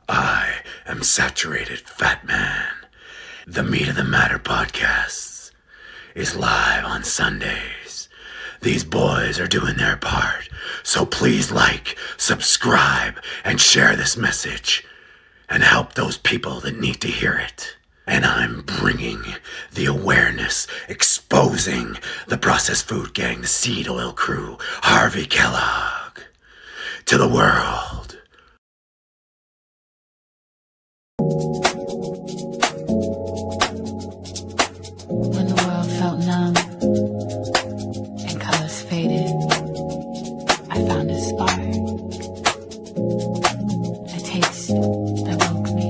I am Saturated Fat Man. The Meat of the Matter podcast is live on Sundays. These boys are doing their part, so please like, subscribe, and share this message, and help those people that need to hear it. And I'm bringing the awareness, exposing the processed food gang, the seed oil crew, Harvey Kellogg, to the world. When the world felt numb and colors faded, I found a spark, a taste that woke me.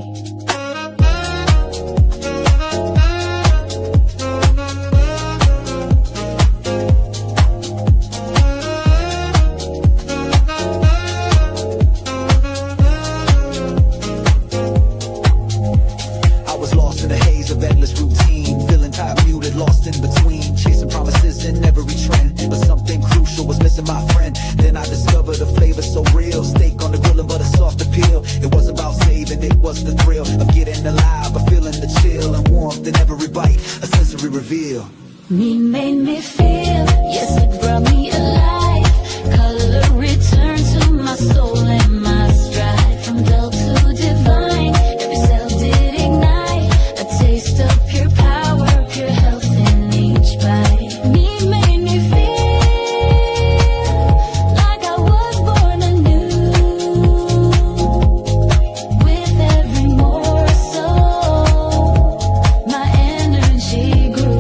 I was lost in a haze of endless routine, feeling tired, muted, lost in between, chasing promises in every trend, but something crucial was missing, my friend. Then I discovered a flavor so real, steak on the grill but a soft appeal. It wasn't about saving, it was the thrill of getting alive, of feeling the chill and warmth in every bite, a sensory reveal. Me made me feel, yes, it brought me alive. Color returned to my soul and my stride. From dull to divine, every cell did ignite. A taste of pure power, pure health in each bite. Me made me feel like I was born anew. With every morsel, my energy grew.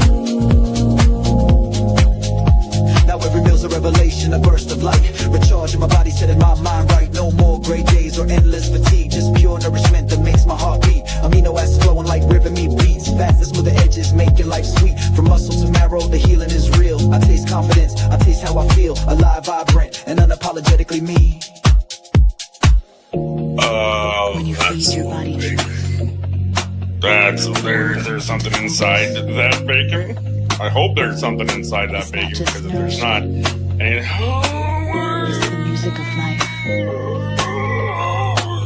Now every meal's a revelation, a burst of light, recharging my body, setting my mind right. No more gray days or endless fatigue, just pure nourishment that makes my heart beat. Amino acids flowing like river meat beats, fast and smooth the edges, making life sweet. From muscle to marrow, the healing is real. I taste confidence, I taste how I feel, alive, vibrant, and unapologetically me. When you feed your body truth. There's something inside that bacon. I hope there's something inside that It's not bacon, just because if there's not, and It's the music of life.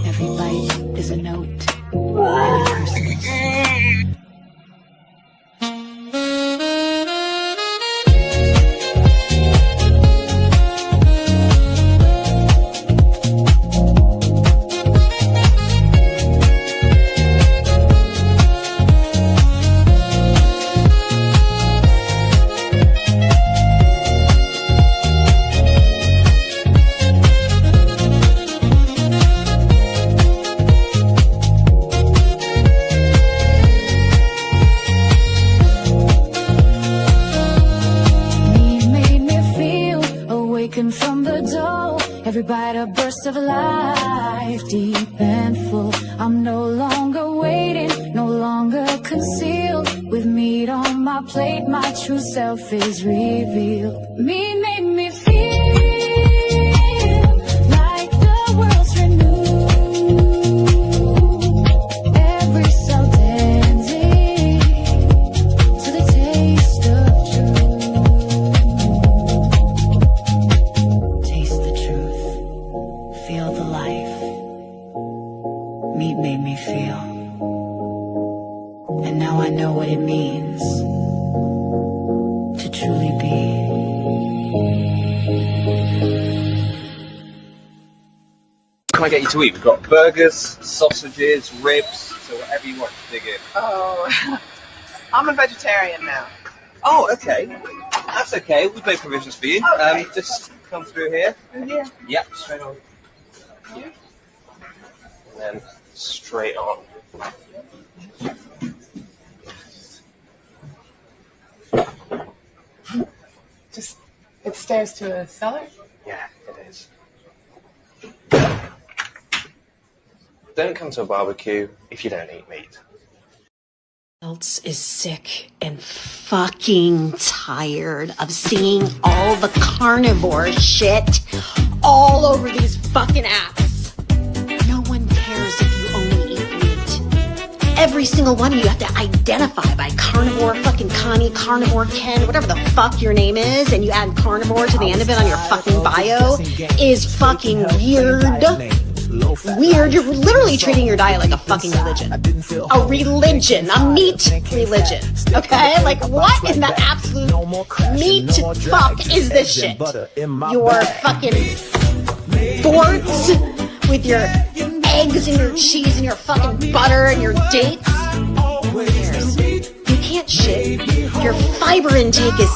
Every bite is a note and a Christmas. Me made me feel awakened from the dull. Every bite a burst of life, deep and full. I'm no longer waiting, no longer concealed. With meat on my plate, my true self is revealed. Me made me feel like the world's renewed. Every cell dancing to the taste of truth. Taste the truth, feel the life. Meat made me feel, and now I know what it means to truly be. What can I get you to eat? We've got burgers, sausages, ribs, so whatever you want to dig in. Oh, I'm a vegetarian now. Oh, okay. That's okay. We've made provisions for you. Okay. Just come through here. Yeah. Yep, straight on. Yeah. And then straight on. Just it stairs to a cellar. Yeah, it is. Don't come to a barbecue if you don't eat meat. else is sick and fucking tired of seeing all the carnivore shit all over these fucking apps. No one cares if you only eat meat. every single one of you have to identify by carnivore fucking Connie, carnivore Ken, whatever the fuck your name is, and you add carnivore to the end of it on your fucking bio is fucking weird. Weird. You're literally treating your diet like a fucking religion. A religion. A meat religion. Okay? Like, what in the absolute meat fuck is this shit? Your fucking forts with your eggs and your cheese and your fucking butter and your dates. Who cares? You can't shit. Your fiber intake is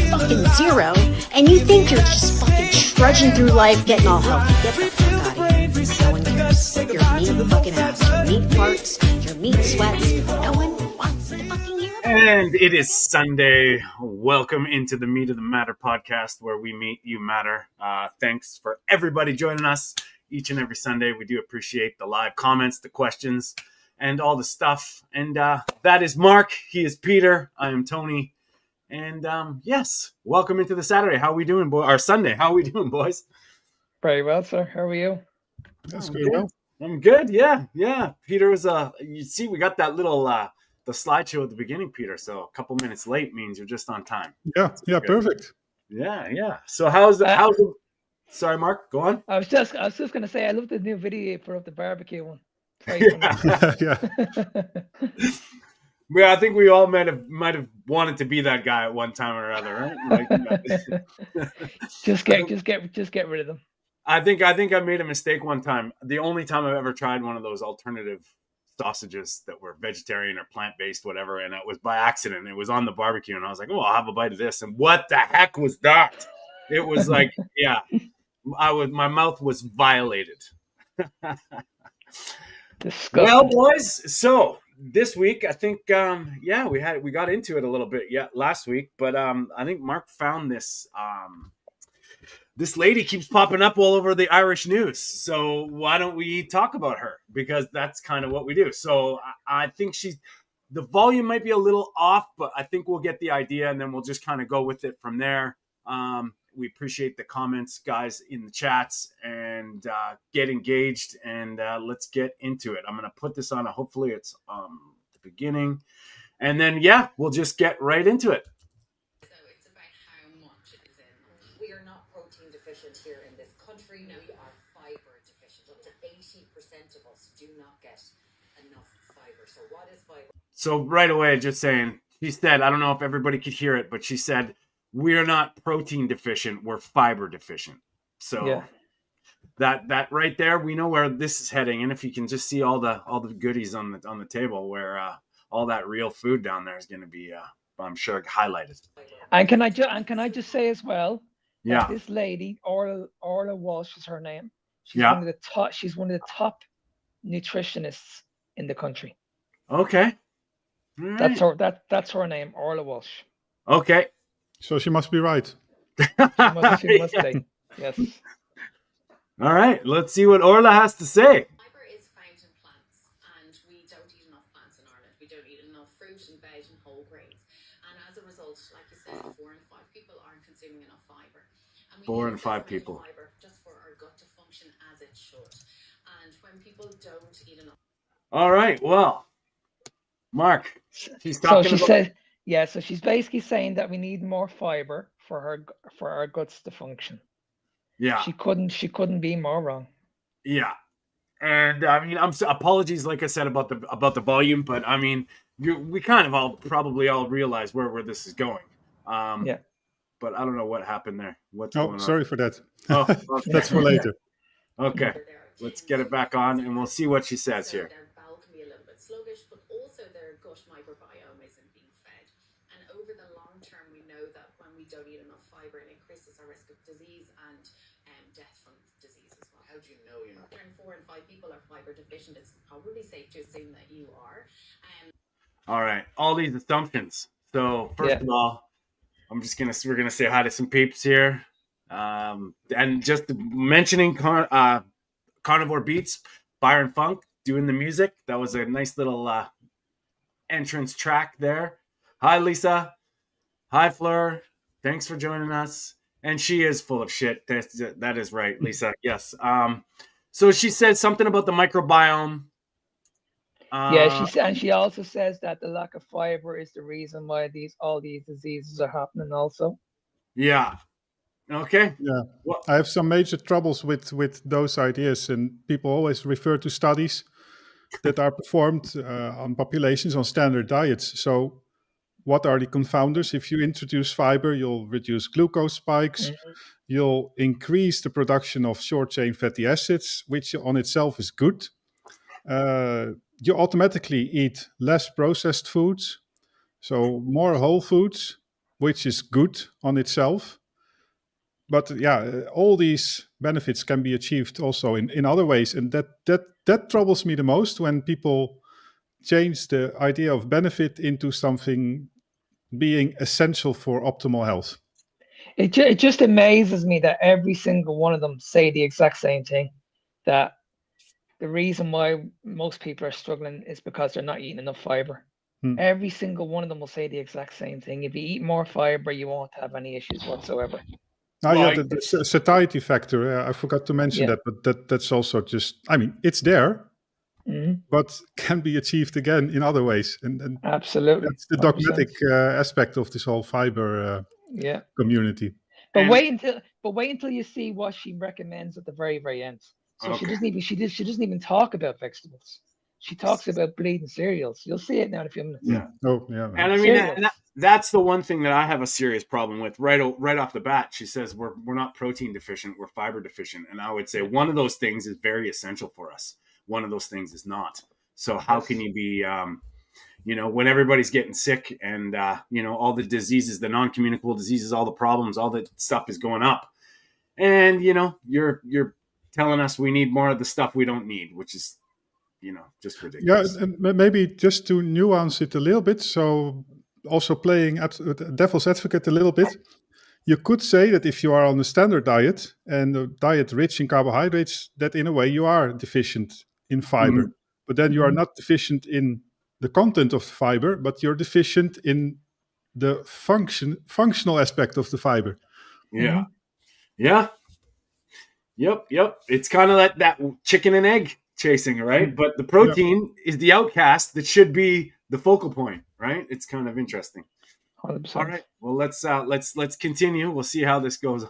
fucking zero, and you think you're just fucking trudging through life getting all healthy. Get the fuck out of here. No one cares. Your meat fucking ass, your meat farts, your meat sweats. No one wants to fucking hear about it. And it is Sunday. Welcome into the Meat of the Matter podcast, where we meet you matter. Thanks for everybody joining us each and every Sunday. We do appreciate the live comments, the questions, and all the stuff. And that is Mark. He is Peter. I am Tony. And yes, welcome into the Saturday. How are we doing, boy? Or Sunday. How are we doing, boys? Very well, sir. How are you? That's good. Well. I'm good. Yeah. Peter was you see, we got that little the slideshow at the beginning, Peter. So a couple minutes late means you're just on time. Yeah, perfect. Yeah. So how's the sorry, Mark, go on. I was just gonna say I love the new video you put up, the barbecue one. Yeah. Yeah, I think we all might have wanted to be that guy at one time or other, right? Like, just get rid of them. I think I made a mistake one time. The only time I've ever tried one of those alternative sausages that were vegetarian or plant-based, whatever, and it was by accident. It was on the barbecue, and I was like, "Oh, I'll have a bite of this." And what the heck was that? It was like, yeah, my mouth was violated. Disgusting. Well, boys, so this week I think we got into it a little bit last week, but I think Mark found this this lady keeps popping up all over the Irish news. So why don't we talk about her? Because that's kind of what we do. So I think the volume might be a little off, but I think we'll get the idea, and then we'll just kind of go with it from there. We appreciate the comments, guys, in the chats, and get engaged, and let's get into it. I'm going to put this on. Hopefully it's the beginning, and then, we'll just get right into it. So it's about how much it is in. We are not protein deficient here in this country. No, we are fiber deficient. Up to 80% of us do not get enough fiber. So what is fiber? So right away, just saying, she said, I don't know if everybody could hear it, but she said, we're not protein deficient, we're fiber deficient. So that right there, we know where this is heading. And if you can just see all the goodies on the table, where all that real food down there is going to be, I'm sure, highlighted. And can I just say as well, that this lady, Orla Walsh is her name. She's one of the top nutritionists in the country. Okay. Right. That's her name, Orla Walsh. Okay. So she must be right. She must be. Yes. All right. Let's see what Orla has to say. Fiber is found in plants, and we don't eat enough plants in Ireland. We don't eat enough fruit and veg and whole grains. And as a result, like you said, 4 in 5 people aren't consuming enough fiber. And we 4 in need 5 people. Fiber just for our gut to function as it should. And when people don't eat enough. All right. Well, Mark, she's talking so she's basically saying that we need more fiber for our guts to function. Yeah. She couldn't be more wrong. Yeah. And I mean, apologies, like I said, about the volume, but I mean, we kind of probably all realize where this is going. But I don't know what happened there. What's going on? Sorry for that. Oh, okay. That's for later. Okay. Let's get it back on, and we'll see what she says here. Their bowel can be a little bit sluggish, but also their gut microbiome isn't being fed. And over the long term, we know that when we don't eat enough fiber, it increases our risk of disease and death from disease as well. How do you know you're not? 4 in 5 people are fiber deficient. It's probably safe to assume that you are. All right, all these assumptions. So first of all, we're gonna say hi to some peeps here, and just mentioning Carnivore Beats, Byron Funk doing the music. That was a nice little entrance track there. Hi, Lisa. Hi, Fleur. Thanks for joining us. And she is full of shit. That is right, Lisa. Yes. So she said something about the microbiome. Yeah, she also says that the lack of fiber is the reason why all these diseases are happening also. Yeah. Okay. Yeah, Well, I have some major troubles with those ideas, and people always refer to studies that are performed on populations on standard diets. So, what are the confounders? If you introduce fiber, you'll reduce glucose spikes. You'll increase the production of short-chain fatty acids, which on itself is good. You automatically eat less processed foods, so more whole foods, which is good on itself. But yeah, all these benefits can be achieved also in other ways, and that troubles me the most when people change the idea of benefit into something being essential for optimal health. It just amazes me that every single one of them say the exact same thing, that the reason why most people are struggling is because they're not eating enough fiber. Every single one of them will say the exact same thing. If you eat more fiber, you won't have any issues whatsoever. The satiety factor, I forgot to mention that, but that's also just, I mean, it's there, but can be achieved again in other ways. And absolutely, that's the dogmatic aspect of this whole fiber community. But wait until you see what she recommends at the very, very end. So she doesn't even talk about vegetables. She talks about bleeding cereals. You'll see it now in a few minutes. Yeah. Oh, yeah. And I mean, that's the one thing that I have a serious problem with right off the bat. She says we're not protein deficient, we're fiber deficient. And I would say one of those things is very essential for us. One of those things is not. So how can you be, when everybody's getting sick and, all the diseases, the non-communicable diseases, all the problems, all the stuff is going up. And, you're telling us we need more of the stuff we don't need, which is, just ridiculous. Yeah, and maybe just to nuance it a little bit. So also playing at devil's advocate a little bit, you could say that if you are on a standard diet and a diet rich in carbohydrates, that in a way you are deficient in fiber. But then you are not deficient in the content of the fiber, but you're deficient in the functional aspect of the fiber. Yeah. Yeah. Yep. It's kind of that chicken and egg chasing, right? But the protein is the outcast that should be the focal point, right? It's kind of interesting. 100%. All right. Well, let's continue. We'll see how this goes.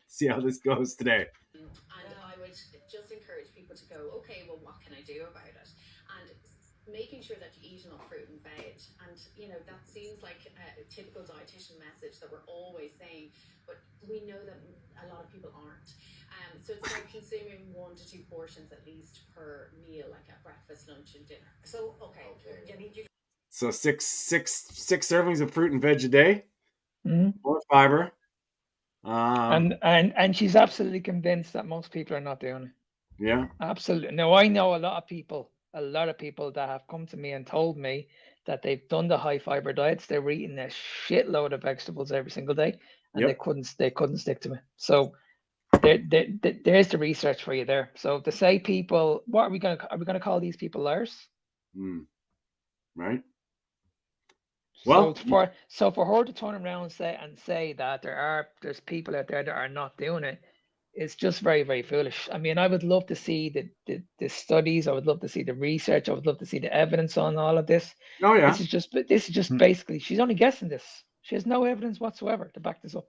See how this goes today. And I would just encourage people to go, okay, well, what can I do about it? And making sure that you eat enough fruit and veg. And, that seems like a typical dietitian message that we're always saying, but we know that a lot of people aren't. So it's about consuming 1 to 2 portions at least per meal, like at breakfast, lunch, and dinner. So, So six servings of fruit and veg a day, more fiber. And she's absolutely convinced that most people are not doing it. Yeah, absolutely. Now I know a lot of people that have come to me and told me that they've done the high fiber diets. They were eating a shitload of vegetables every single day, and they couldn't stick to it. So there's the research for you there. So to say people, are we gonna call these people liars? Right. Well, so for her to turn around and say that there's people out there that are not doing it, it's just very, very foolish. I mean, I would love to see the studies. I would love to see the research. I would love to see the evidence on all of this. Oh yeah. This is just basically, she's only guessing this. She has no evidence whatsoever to back this up.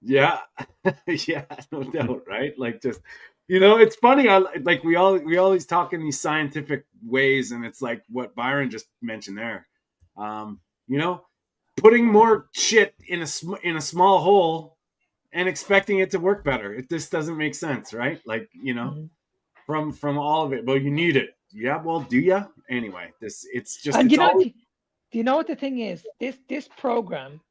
Yeah, yeah, no doubt, right? Like, just it's funny. We always talk in these scientific ways, and it's like what Byron just mentioned there. Putting more shit in a small hole and expecting it to work better. This doesn't make sense, right? Like, from all of it. Well, you need it. Yeah. Well, do you? Anyway, it's just. And do you know what the thing is? This program,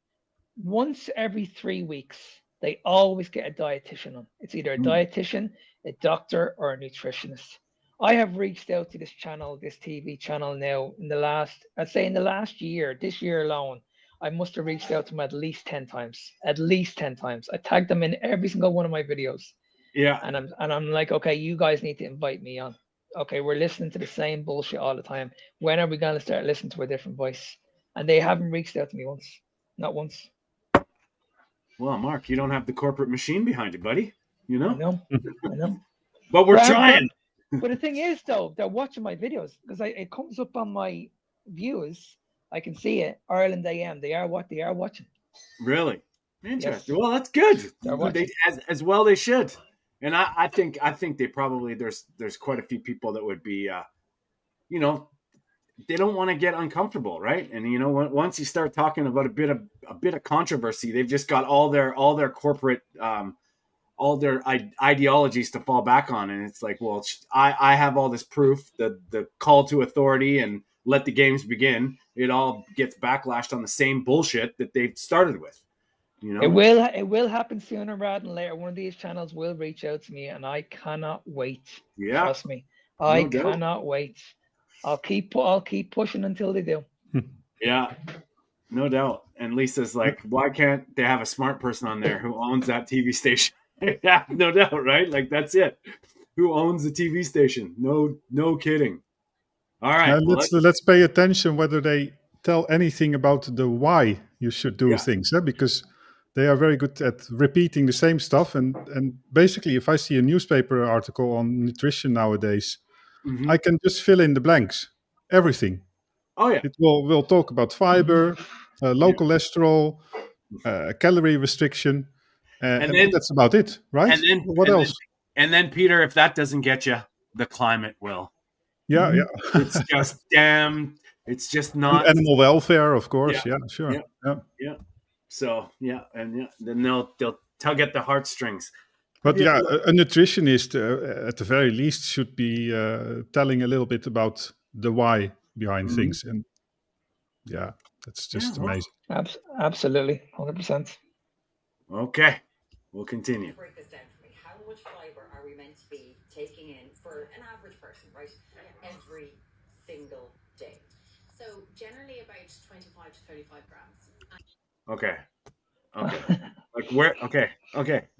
once every 3 weeks, they always get a dietitian on. It's either a dietitian, a doctor, or a nutritionist. I have reached out to this TV channel now in the last year, this year alone, I must have reached out to them at least 10 times. At least 10 times. I tagged them in every single one of my videos. Yeah. And I'm like, okay, you guys need to invite me on. Okay, we're listening to the same bullshit all the time. When are we going to start listening to a different voice? And they haven't reached out to me once. Not once. Well, Mark, you don't have the corporate machine behind you, buddy. I know. But we're trying. But the thing is, though, they're watching my videos because it comes up on my views. I can see it. Ireland AM. They are watching. Really interesting. Yes. Well, that's good. They're watching. As well they should. And I think they probably there's quite a few people that would be, they don't want to get uncomfortable, right? And once you start talking about a bit of controversy, they've just got all their corporate all their ideologies to fall back on, and it's like, well, I have all this proof, the call to authority and let the games begin. It all gets backlashed on the same bullshit that they've started with. It will happen sooner rather than later. One of these channels will reach out to me, and I cannot wait. Yeah, trust me, I cannot wait. I'll keep pushing until they do. Yeah, no doubt. And Lisa's like, why can't they have a smart person on there who owns that TV station? Yeah, no doubt, right? Like, that's it. Who owns the TV station? No kidding. All right. Let's pay attention whether they tell anything about the why you should do things, because they are very good at repeating the same stuff. And basically, if I see a newspaper article on nutrition nowadays, I can just fill in the blanks, everything. Oh, yeah. It will talk about fiber, low cholesterol, calorie restriction. And then, that's about it, right? And then what else? And then, Peter, if that doesn't get you, the climate will. Yeah, yeah. It's just it's just not animal welfare, of course. Yeah, sure. Yeah. So then they'll tug at the heartstrings. But a nutritionist at the very least should be telling a little bit about the why behind things, and that's just amazing. Absolutely, 100%. Okay, we'll continue. Break this down for me. How much fiber are we meant to be taking in for an average person, right? Every single day. So generally about 25 to 35 grams. Okay. Like where? Okay.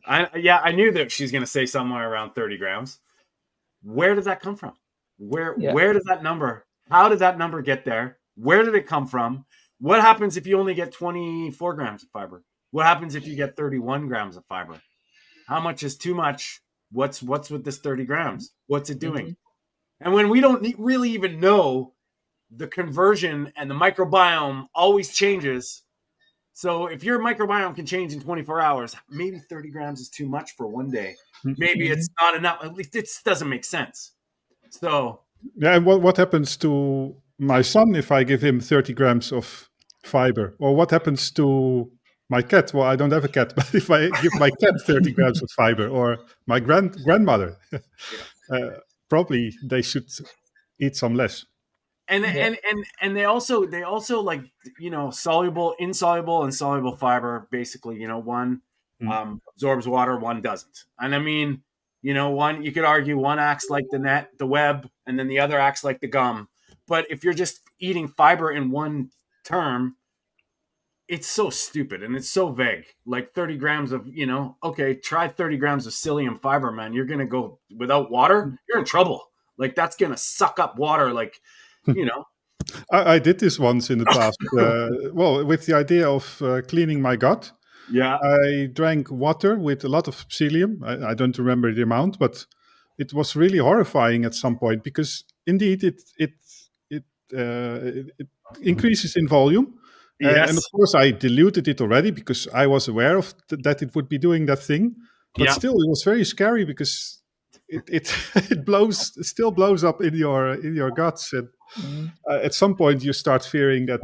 I knew that she's gonna say somewhere around 30 grams. Where did that come from? Where does that number? How did that number get there? Where did it come from? What happens if you only get 24 grams of fiber? What happens if you get 31 grams of fiber? How much is too much? What's with this 30 grams? What's it doing? And when we don't really even know, the conversion and the microbiome always changes. So if your microbiome can change in 24 hours, maybe 30 grams is too much for one day. Maybe it's not enough. At least it doesn't make sense. So and what happens to my son if I give him 30 grams of fiber? Or what happens to my cat? Well, I don't have a cat, but if I give my cat 30 grams of fiber, or my grandmother, probably they should eat some less. And they also like, soluble, insoluble, and soluble fiber. Basically, one absorbs water, one doesn't. And I mean, one, you could argue one acts like the net, the web, and then the other acts like the gum. But if you're just eating fiber in one term, it's so stupid and it's so vague. Like 30 grams of, try 30 grams of psyllium fiber, man. You're going to go without water. You're in trouble. Like, that's going to suck up water. Like, I did this once in the past. With the idea of cleaning my gut. Yeah. I drank water with a lot of psyllium. I don't remember the amount, but it was really horrifying at some point because indeed it increases in volume. Yes. And of course, I diluted it already because I was aware of that it would be doing that thing. But still, it was very scary because it still blows up in your guts. And at some point, you start fearing that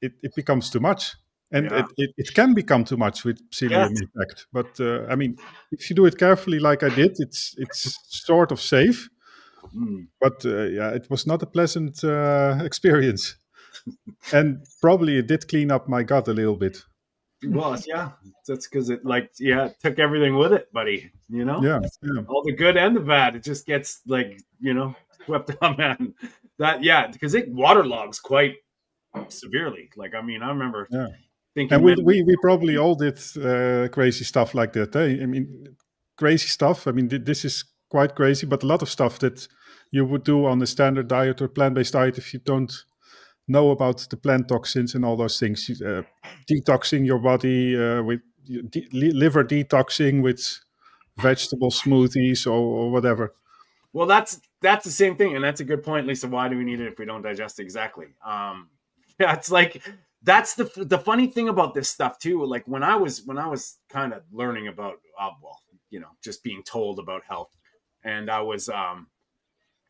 it becomes too much. And it can become too much with psyllium, in fact. But I mean, if you do it carefully, like I did, it's sort of safe. But it was not a pleasant experience. And probably it did clean up my gut a little bit. Well, that's because it took everything with it, buddy. Yeah. All the good and the bad. It just gets swept on, man. Because it waterlogs quite severely. Like, I mean, I remember thinking, and we probably all did crazy stuff like that. I mean, crazy stuff. I mean, this is quite crazy, but a lot of stuff that you would do on a standard diet or plant-based diet if you don't know about the plant toxins and all those things. Detoxing your body with liver detoxing with vegetable smoothies or whatever. Well, that's the same thing, and that's a good point, Lisa. Why do we need it if we don't digest it? Exactly. Yeah, it's like that's the funny thing about this stuff too. Like when I was kind of learning about just being told about health, and I was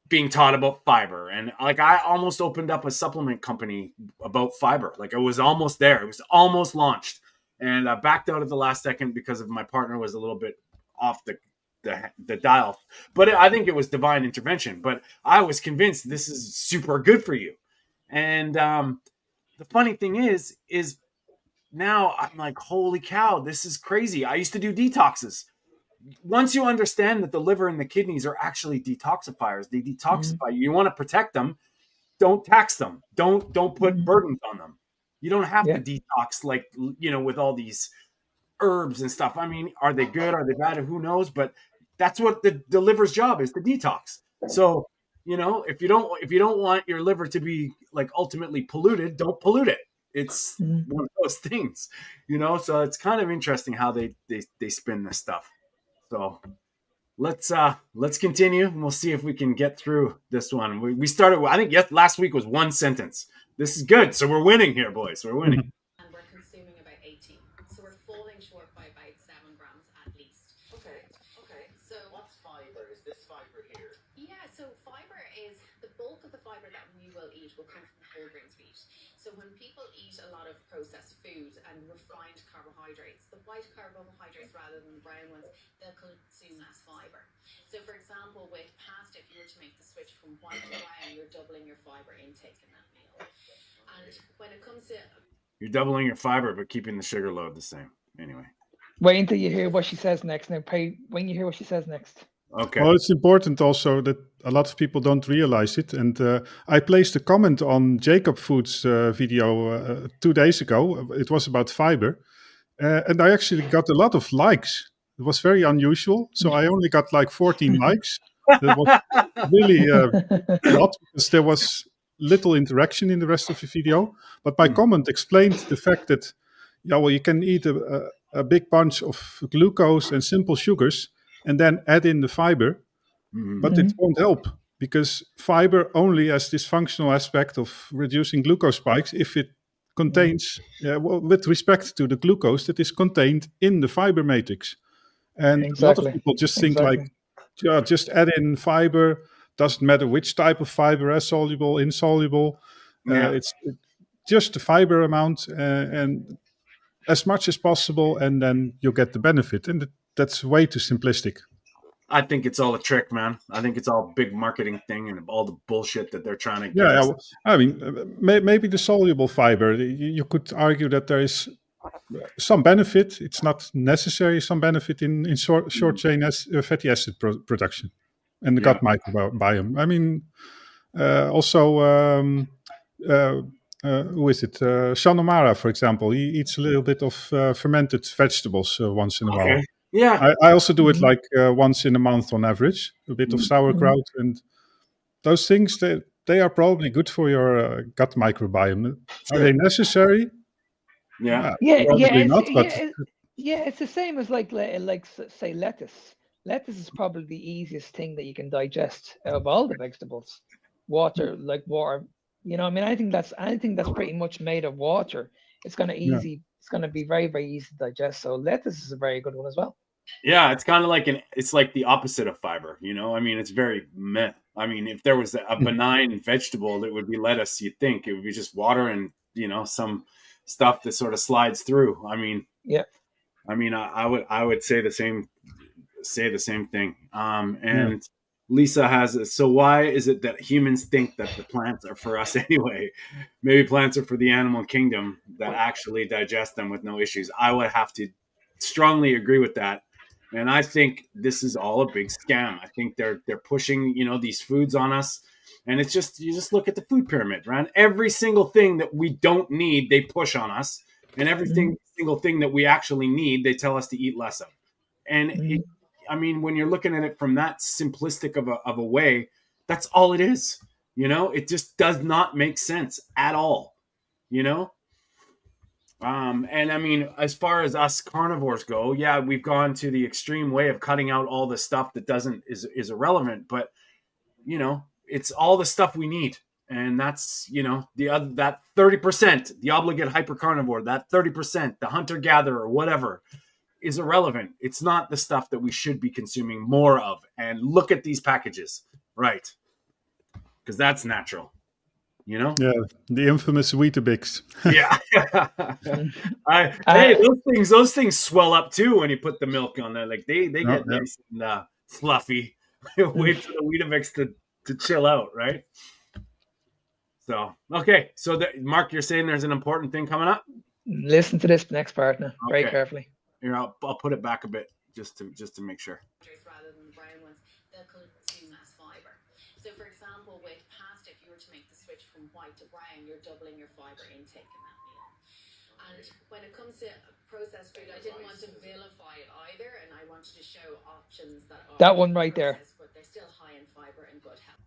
being taught about fiber, and like I almost opened up a supplement company about fiber. Like it was almost there, it was almost launched, and I backed out at the last second because of my partner was a little bit off the dial. But I think it was divine intervention. But I was convinced this is super good for you, and the funny thing is now I'm like, holy cow, this is crazy. I used to do detoxes. Once you understand that the liver and the kidneys are actually detoxifiers, they detoxify you. You want to protect them. Don't tax them. Don't put burdens on them. You don't have to detox like, with all these herbs and stuff. I mean, are they good? Are they bad? Who knows? But that's what the liver's job is, to detox. So, if you don't want your liver to be like ultimately polluted, don't pollute it. It's one of those things, so it's kind of interesting how they spin this stuff. So let's continue, and we'll see if we can get through this one. We started, I think, last week was one sentence. This is good. So we're winning here, boys. We're winning. And we're consuming about 18. So we're falling short by about 7 grams at least. Okay. So what's fiber? Is this fiber here? Yeah, so fiber is the bulk of the fiber that we will eat will come from whole grains wheat. So when people eat a lot of processed food and refined carbohydrates, the white carbohydrates rather than the brown ones, they'll consume less fiber. So for example, with pasta, if you were to make the switch from white to brown, you're doubling your fiber intake in that meal. And when it comes to... You're doubling your fiber, but keeping the sugar load the same. Anyway. Wait until you hear what she says next. Now, when you hear what she says next. Okay. Well, it's important also that a lot of people don't realize it. And I placed a comment on Jacob Food's video 2 days ago. It was about fiber. And I actually got a lot of likes. It was very unusual. So I only got like 14 likes. That was really odd because there was little interaction in the rest of the video. But my comment explained the fact that, you can eat a big bunch of glucose and simple sugars and then add in the fiber, but it won't help because fiber only has this functional aspect of reducing glucose spikes if it contains, with respect to the glucose that is contained in the fiber matrix. And a lot of people just think just add in fiber, doesn't matter which type of fiber, soluble, insoluble. It's just the fiber amount and as much as possible, and then you'll get the benefit. And that's way too simplistic. I think it's all a trick, man. I think it's all a big marketing thing and all the bullshit that they're trying to get. I mean, maybe the soluble fiber, you could argue that there is some benefit. It's not necessary, some benefit in short chain fatty acid production and the gut microbiome. I mean, also, who is it? Sean O'Mara, for example, he eats a little bit of fermented vegetables once in a while. Yeah, I also do it like once in a month on average, a bit of sauerkraut, and those things, they are probably good for your gut microbiome. Are they necessary? Probably not. But it's the same as like say lettuce. Lettuce is probably the easiest thing that you can digest of all the vegetables. Water. I mean, I think that's pretty much made of water. It's going to be very, very easy to digest. So lettuce is a very good one as well. Yeah, it's kind of like it's like the opposite of fiber, I mean, it's very meh. I mean, if there was a benign vegetable that would be lettuce, you'd think it would be just water and, some stuff that sort of slides through. I mean, I would say the same thing. And Lisa has, so why is it that humans think that the plants are for us anyway? Maybe plants are for the animal kingdom that actually digest them with no issues. I would have to strongly agree with that. And I think this is all a big scam. I think they're pushing, these foods on us. And it's just, you just look at the food pyramid, right? Every single thing that we don't need, they push on us. And every single thing that we actually need, they tell us to eat less of. And when you're looking at it from that simplistic of a way, that's all it is. It just does not make sense at all. And I mean, as far as us carnivores go, we've gone to the extreme way of cutting out all the stuff that is irrelevant. But it's all the stuff we need. And that's, that 30%, the obligate hypercarnivore, that 30%, the hunter-gatherer, whatever, is irrelevant. It's not the stuff that we should be consuming more of. And look at these packages, right? Because that's natural, Yeah, the infamous Weetabix. Yeah. Hey, those things swell up too when you put the milk on there. Like they get nice and fluffy. Wait for the Weetabix to chill out, right? So, okay. So, Mark, you're saying there's an important thing coming up? Listen to this next part now, very carefully. Here, I'll put it back a bit just to make sure. Rather than the brown ones, they'll consume less fiber. So, for example, with pasta, if you were to make the switch from white to brown, you're doubling your fiber intake in that meal. And when it comes to processed food, I didn't want to vilify it either, and I wanted to show options that are that one right there, but they're still high in fiber and good health.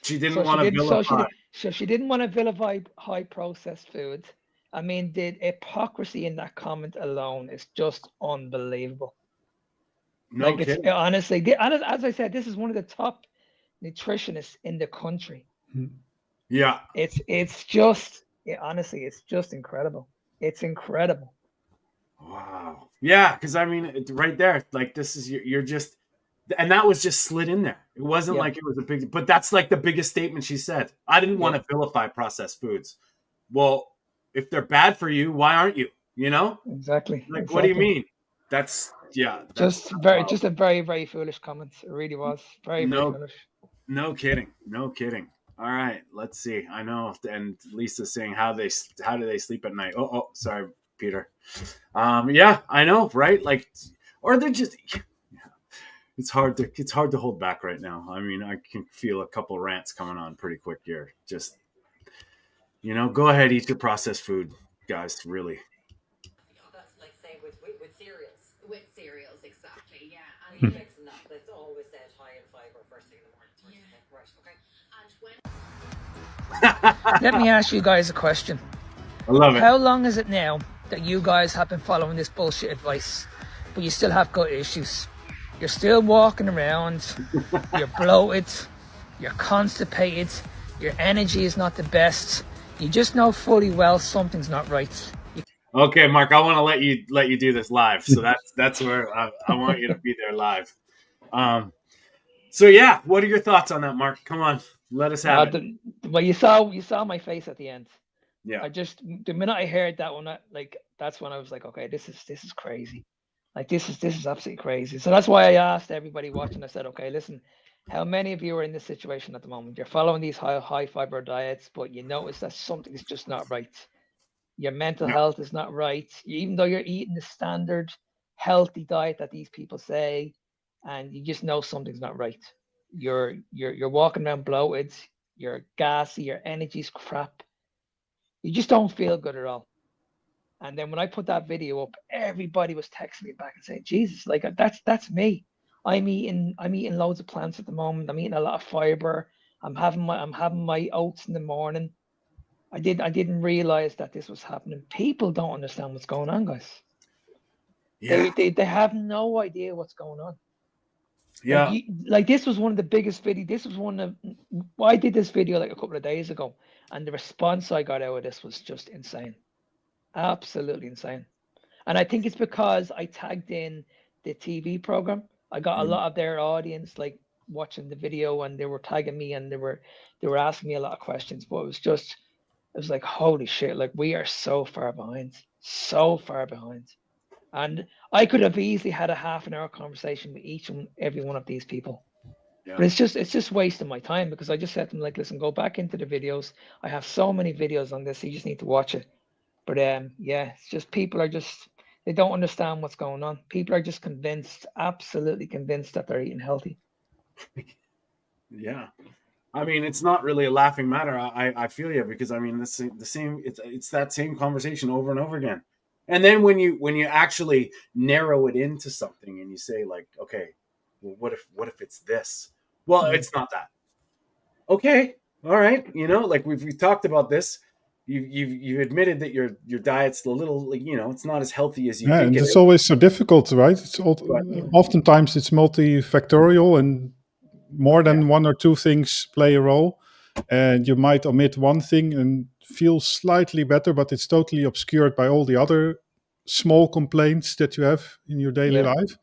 She didn't want to vilify. So she didn't want to vilify high processed food. I mean, the hypocrisy in that comment alone is just unbelievable. No kidding. It's honestly, as I said, this is one of the top nutritionists in the country. Yeah, it's just honestly, it's just incredible. It's incredible. Wow. Yeah, because I mean, right there, like this is you're just, and that was just slid in there. It wasn't like it was a big, but that's like the biggest statement she said. I didn't want to vilify processed foods. Well, if they're bad for you, why aren't you? Exactly. Like, what do you mean? That's just a very, very foolish comment. It really was very foolish. No kidding. All right, let's see. I know, and Lisa's saying how do they sleep at night? Oh, sorry, Peter. Yeah, I know, right? Like, or they're just. It's hard to hold back right now. I mean, I can feel a couple rants coming on pretty quick here. Just, go ahead, eat your processed food, guys. Really. That's like say with cereals. With cereals, exactly. Yeah, and Mixing that, but it's always said high in fiber first thing in the morning. Right. Okay. And when. Let me ask you guys a question. I love it. How long is it now that you guys have been following this bullshit advice, but you still have gut issues? You're still walking around, you're bloated, you're constipated, your energy is not the best. You just know fully well something's not right. Okay, Mark, I want to let you do this live. So that's where I want you to be there live. So yeah, what are your thoughts on that, Mark? Come on, let us have it. Well, you saw my face at the end. Yeah. The minute I heard that one, that's when I was like, okay, this is crazy. Like this is absolutely crazy. So that's why I asked everybody watching. I said, okay, listen, how many of you are in this situation at the moment? You're following these high fiber diets, but you notice that something's just not right. Your mental health is not right. Even though you're eating the standard healthy diet that these people say, and you just know something's not right. You're walking around bloated. You're gassy. Your energy's crap. You just don't feel good at all. And then when I put that video up, everybody was texting me back and saying, Jesus, like that's me. I'm eating loads of plants at the moment. I'm eating a lot of fiber. I'm having my oats in the morning. I didn't realize that this was happening. People don't understand what's going on, guys. Yeah. They have no idea what's going on. Yeah. Like this was one of the biggest videos. This was one of I did this video like a couple of days ago, and the response I got out of this was just insane. Absolutely insane. And I think it's because I tagged in the TV program. I got a lot of their audience like watching the video, and they were tagging me, and they were asking me a lot of questions. But it was like, holy shit, like we are so far behind. And I could have easily had a half an hour conversation with each and every one of these people. Yeah. But it's just wasting my time, because I just said to them, like, listen, go back into the videos. I have so many videos on this, you just need to watch it. But yeah, it's just people are they don't understand what's going on. People are just absolutely convinced that they're eating healthy. Yeah. I mean, it's not really a laughing matter. I feel you, because I mean, it's that same conversation over and over again. And then when you actually narrow it into something and you say like, okay, well, what if it's this? Well, it's not that. Okay. All right. Like we've talked about this. You've admitted that your diet's a little, it's not as healthy as you think. Yeah, it's always so difficult, right? Oftentimes it's multifactorial, and more than one or two things play a role, and you might omit one thing and feel slightly better, but it's totally obscured by all the other small complaints that you have in your daily life.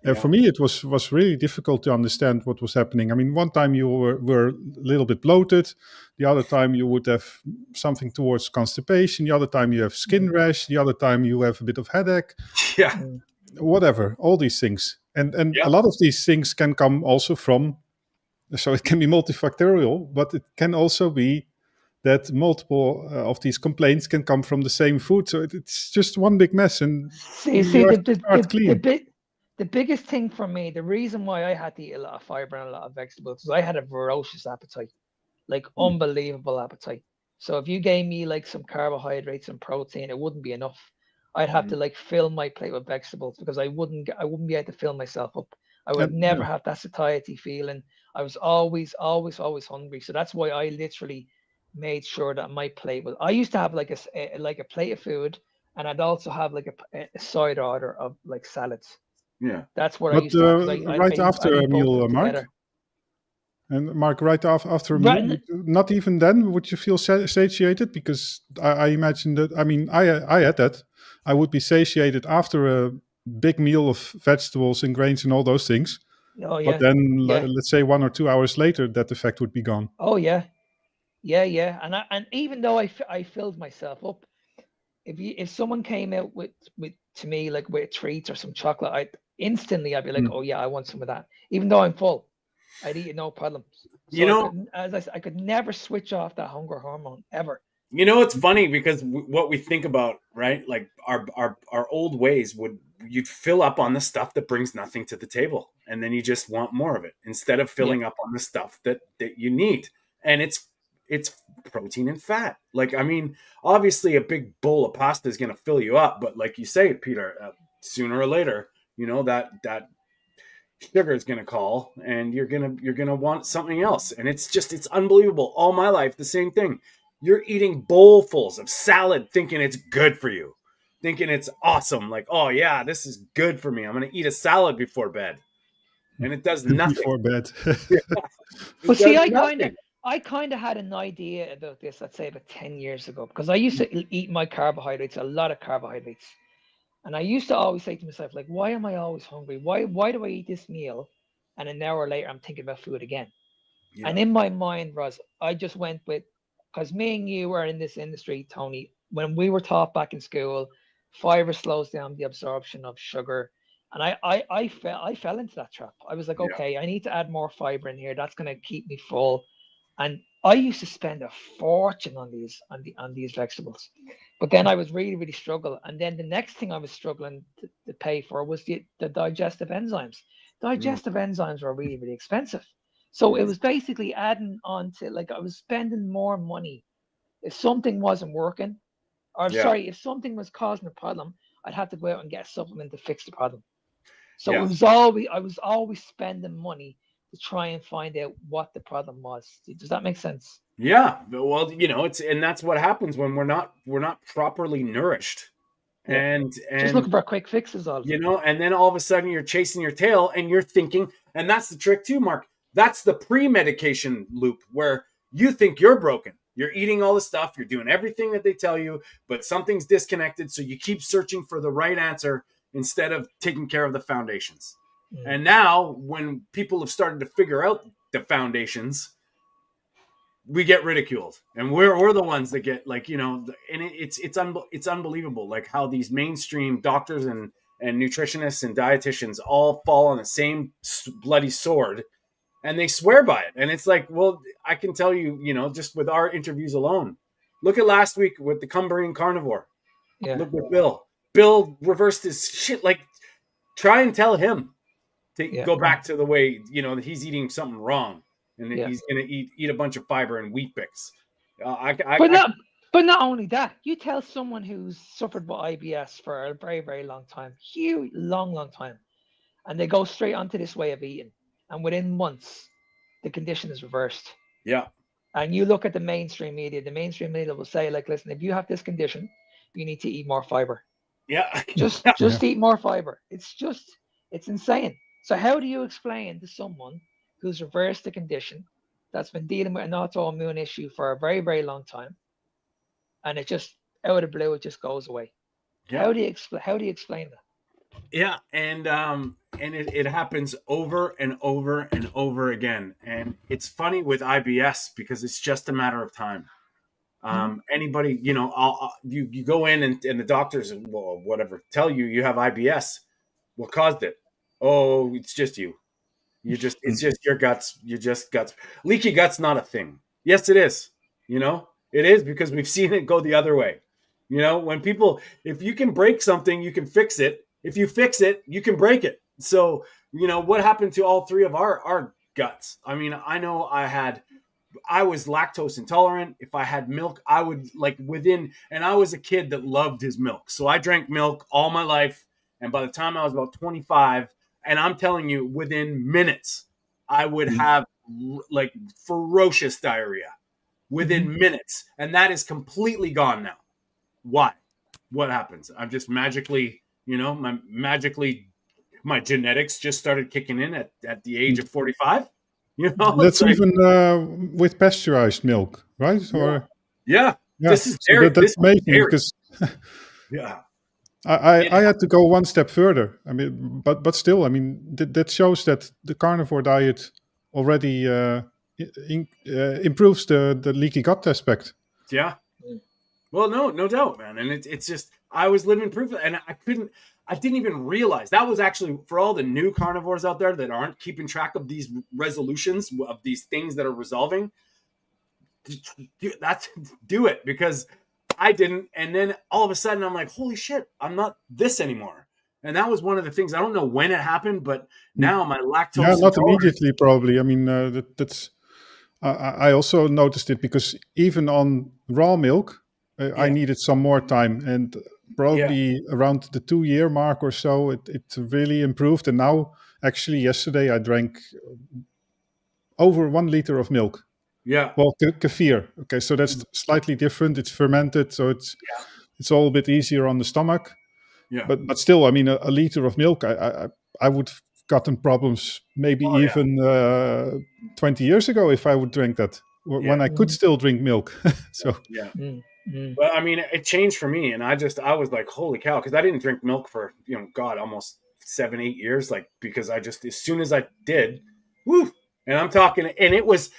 And for me, it was really difficult to understand what was happening. I mean, one time you were a little bit bloated. The other time you would have something towards constipation. The other time you have skin rash. The other time you have a bit of headache. Yeah. Whatever, all these things. And a lot of these things can come also from, so it can be multifactorial, but it can also be that multiple of these complaints can come from the same food. So it's just one big mess. And See, the biggest thing for me, the reason why I had to eat a lot of fiber and a lot of vegetables, is I had a ferocious appetite, like unbelievable appetite. So if you gave me like some carbohydrates and protein, it wouldn't be enough. I'd have to like fill my plate with vegetables because I wouldn't be able to fill myself up. I would never have that satiety feeling. I was always hungry. So that's why I literally made sure that my plate was. I used to have like a plate of food, and I'd also have like a side order of like salads. Yeah, that's what I used to have. Right after a meal, Mark. Together. And Mark, right after a meal, not even then would you feel satiated? Because I imagine that. I mean, I had that. I would be satiated after a big meal of vegetables and grains and all those things. Oh yeah. But then, let's say 1 or 2 hours later, that effect would be gone. Oh yeah, yeah. And even though I filled myself up, if someone came out with to me like with treats or some chocolate, I'd be like, oh yeah, I want some of that. Even though I'm full, I'd eat it no problem. So I could never switch off that hunger hormone ever. You know, it's funny because what we think about, right? Like our old ways you'd fill up on the stuff that brings nothing to the table, and then you just want more of it instead of filling up on the stuff that you need. And it's protein and fat. Like, I mean, obviously a big bowl of pasta is going to fill you up, but like you say, Peter, sooner or later, you know, that sugar is going to call, and you're going to want something else. And it's unbelievable. All my life, the same thing. You're eating bowlfuls of salad thinking it's good for you, thinking it's awesome. Like, oh yeah, this is good for me. I'm going to eat a salad before bed. And it does nothing. Before bed. Well, see, I kind of had an idea about this, let's say about 10 years ago, because I used to eat my carbohydrates, a lot of carbohydrates. And I used to always say to myself, like, why am I always hungry? Why do I eat this meal? And an hour later, I'm thinking about food again. Yeah. And in my mind, Roz, I just went with, because me and you are in this industry, Tony, when we were taught back in school, fiber slows down the absorption of sugar. And I fell into that trap. I was like, okay, I need to add more fiber in here. That's going to keep me full. And I used to spend a fortune on these vegetables. But then I was really struggling. And then the next thing I was struggling to pay for was the digestive enzymes. Digestive enzymes are really expensive. So it was basically adding on to, like, I was spending more money. If something wasn't working, or if something was causing a problem, I'd have to go out and get a supplement to fix the problem. So I was always spending money to try and find out what the problem was. Does that make sense? Yeah. Well, you know, and that's what happens when we're not properly nourished. Yeah. And just looking for quick fixes, all you know, and then all of a sudden you're chasing your tail and you're thinking, and that's the trick too, Mark. That's the pre-medication loop where you think you're broken. You're eating all the stuff, you're doing everything that they tell you, but something's disconnected. So you keep searching for the right answer instead of taking care of the foundations. And now when people have started to figure out the foundations, we get ridiculed, and we're the ones that get, like, you know, and it's unbelievable, like how these mainstream doctors and nutritionists and dietitians all fall on the same bloody sword, and they swear by it. And it's like, well, I can tell you, you know, just with our interviews alone, look at last week with the Cumbrian carnivore. Yeah. Look at Bill reversed his shit. Like, try and tell him to go back to the way, you know, he's eating something wrong, and he's going to eat a bunch of fiber and wheat bix. But not only that, you tell someone who's suffered with IBS for a very, very long time, huge, long time, and they go straight onto this way of eating, and within months, the condition is reversed. Yeah. And you look at the mainstream media will say, like, listen, if you have this condition, you need to eat more fiber. Yeah. Just eat more fiber. It's insane. So how do you explain to someone who's reversed the condition, that's been dealing with an autoimmune issue for a very, very long time, and it just out of the blue, it just goes away. Yeah. How do you explain that? Yeah, and it happens over and over and over again, and it's funny with IBS because it's just a matter of time. Anybody, you know, you go in and the doctors, well, whatever, tell you have IBS. What caused it? Oh, it's just you. It's just your guts. You just guts. Leaky gut's not a thing. Yes, it is. You know, it is because we've seen it go the other way. You know, when people, if you can break something, you can fix it. If you fix it, you can break it. So, you know, what happened to all three of our guts? I mean, I know I was lactose intolerant. If I had milk, I would and I was a kid that loved his milk. So I drank milk all my life. And by the time I was about 25, and I'm telling you, within minutes, I would have like ferocious diarrhea within minutes. And that is completely gone now. Why? What happens? I'm just magically, you know, my genetics just started kicking in at the age of 45. You know, that's even with pasteurized milk, right? Or yeah. This is dairy. That's amazing because yeah. I had to go one step further. I mean, but still, I mean, that shows that the carnivore diet already improves the leaky gut aspect. Yeah. Well, no doubt, man. And it's just, I was living proof, and I didn't even realize that was actually for all the new carnivores out there that aren't keeping track of these resolutions of these things that are resolving. Do it, because I didn't. And then all of a sudden I'm like, holy shit, I'm not this anymore. And that was one of the things. I don't know when it happened, but now my lactose. Yeah, not immediately, probably. I mean, that's. I also noticed it because even on raw milk, I needed some more time, and probably around the 2-year mark or so, it really improved. And now, actually, yesterday I drank over 1 liter of milk. Yeah. Well, kefir. Okay, so that's slightly different. It's fermented, so it's all a bit easier on the stomach. Yeah. But still, I mean, a liter of milk, I would have gotten problems maybe even 20 years ago if I would drink that when I could still drink milk. So yeah. Well, I mean, it changed for me, and I was like, holy cow, because I didn't drink milk for, you know, God, almost 7-8 years, like, because I just, as soon as I did, woo, and I'm talking, and it was,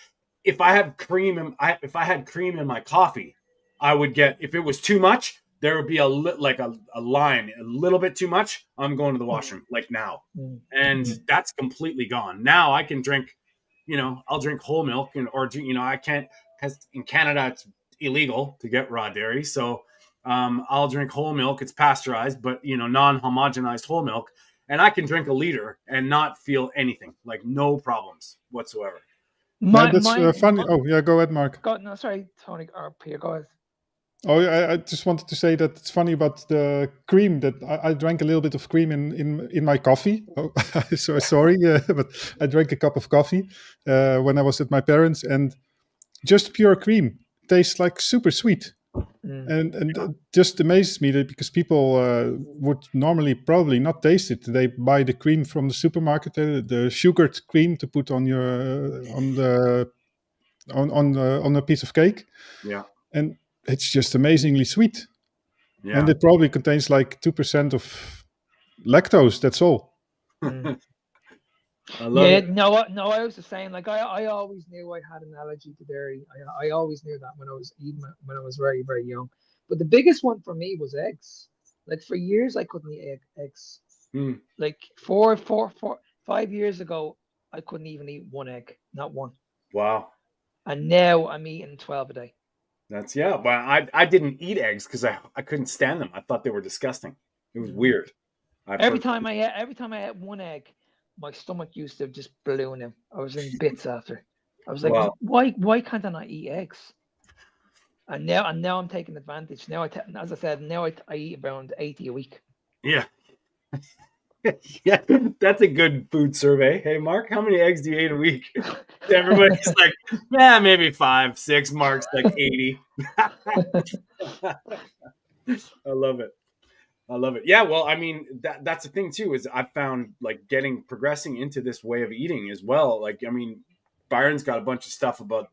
if I had cream in my coffee, I would get, if it was too much, there would be a line, a little bit too much, I'm going to the washroom, like now, and that's completely gone. Now I can drink, you know, I'll drink whole milk, or you know, I can't, because in Canada it's illegal to get raw dairy, so I'll drink whole milk. It's pasteurized, but, you know, non-homogenized whole milk, and I can drink a liter and not feel anything, like no problems whatsoever. That's funny. Go ahead, Mark. No, sorry, Tony or Peter, go ahead. Oh, I just wanted to say that it's funny about the cream, that I drank a little bit of cream in my coffee. Oh, so sorry, but I drank a cup of coffee when I was at my parents', and just pure cream tastes like super sweet. And it just amazes me that, because people would normally probably not taste it. They buy the cream from the supermarket, the sugared cream to put on your on a piece of cake. Yeah. And it's just amazingly sweet. Yeah. And it probably contains like 2% of lactose. That's all. I love it. No, I was just saying, like, I always knew I had an allergy to dairy. I always knew that when I was very, very young. But the biggest one for me was eggs. Like, for years I couldn't eat eggs. Like 5 years ago, I couldn't even eat one egg, not one. Wow. And now I'm eating 12 a day. But I didn't eat eggs because I couldn't stand them. I thought they were disgusting. It was weird. Every time I had one egg, my stomach used to just balloon him. I was in bits after. I was like, wow. why can't I not eat eggs? And now I'm taking advantage. Now as I said, I eat around 80 a week. Yeah. Yeah, that's a good food survey. Hey, Mark, how many eggs do you eat a week? Everybody's like, yeah, maybe 5, 6. Mark's like 80. I love it. I love it. Yeah, well, I mean, that's the thing too, is I found like progressing into this way of eating as well. Like, I mean, Byron's got a bunch of stuff about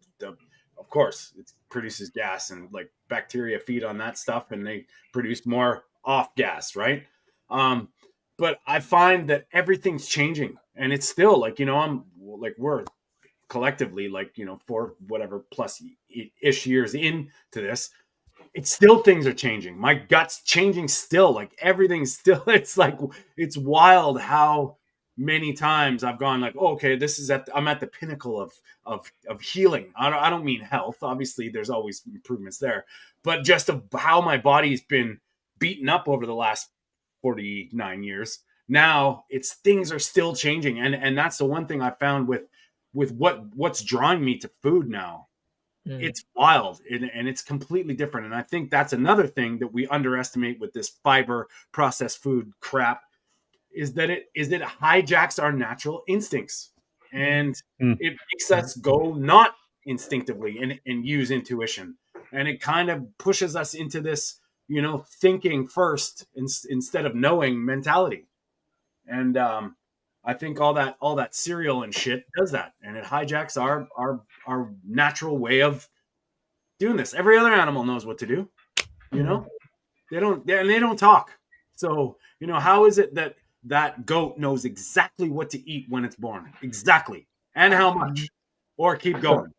of course, it produces gas and like bacteria feed on that stuff and they produce more off gas, right? But I find that everything's changing and it's still like, I'm like, we're collectively like, for whatever plus ish years into this, it's still things are changing. My gut's changing still. Like everything's still, it's like, it's wild how many times I've gone like, oh, okay, this is I'm at the pinnacle of healing. I don't mean health. Obviously there's always improvements there, but just of how my body's been beaten up over the last 49 years. Now things are still changing. And that's the one thing I found with what's drawing me to food now. It's wild and it's completely different. And I think that's another thing that we underestimate with this fiber processed food crap is that it hijacks our natural instincts and it makes us go not instinctively and use intuition. And it kind of pushes us into this, thinking first instead of knowing mentality. And I think all that cereal and shit does that, and it hijacks our natural way of doing this. Every other animal knows what to do, they don't talk. So how is it that goat knows exactly what to eat when it's born, exactly, and how much, or keep going,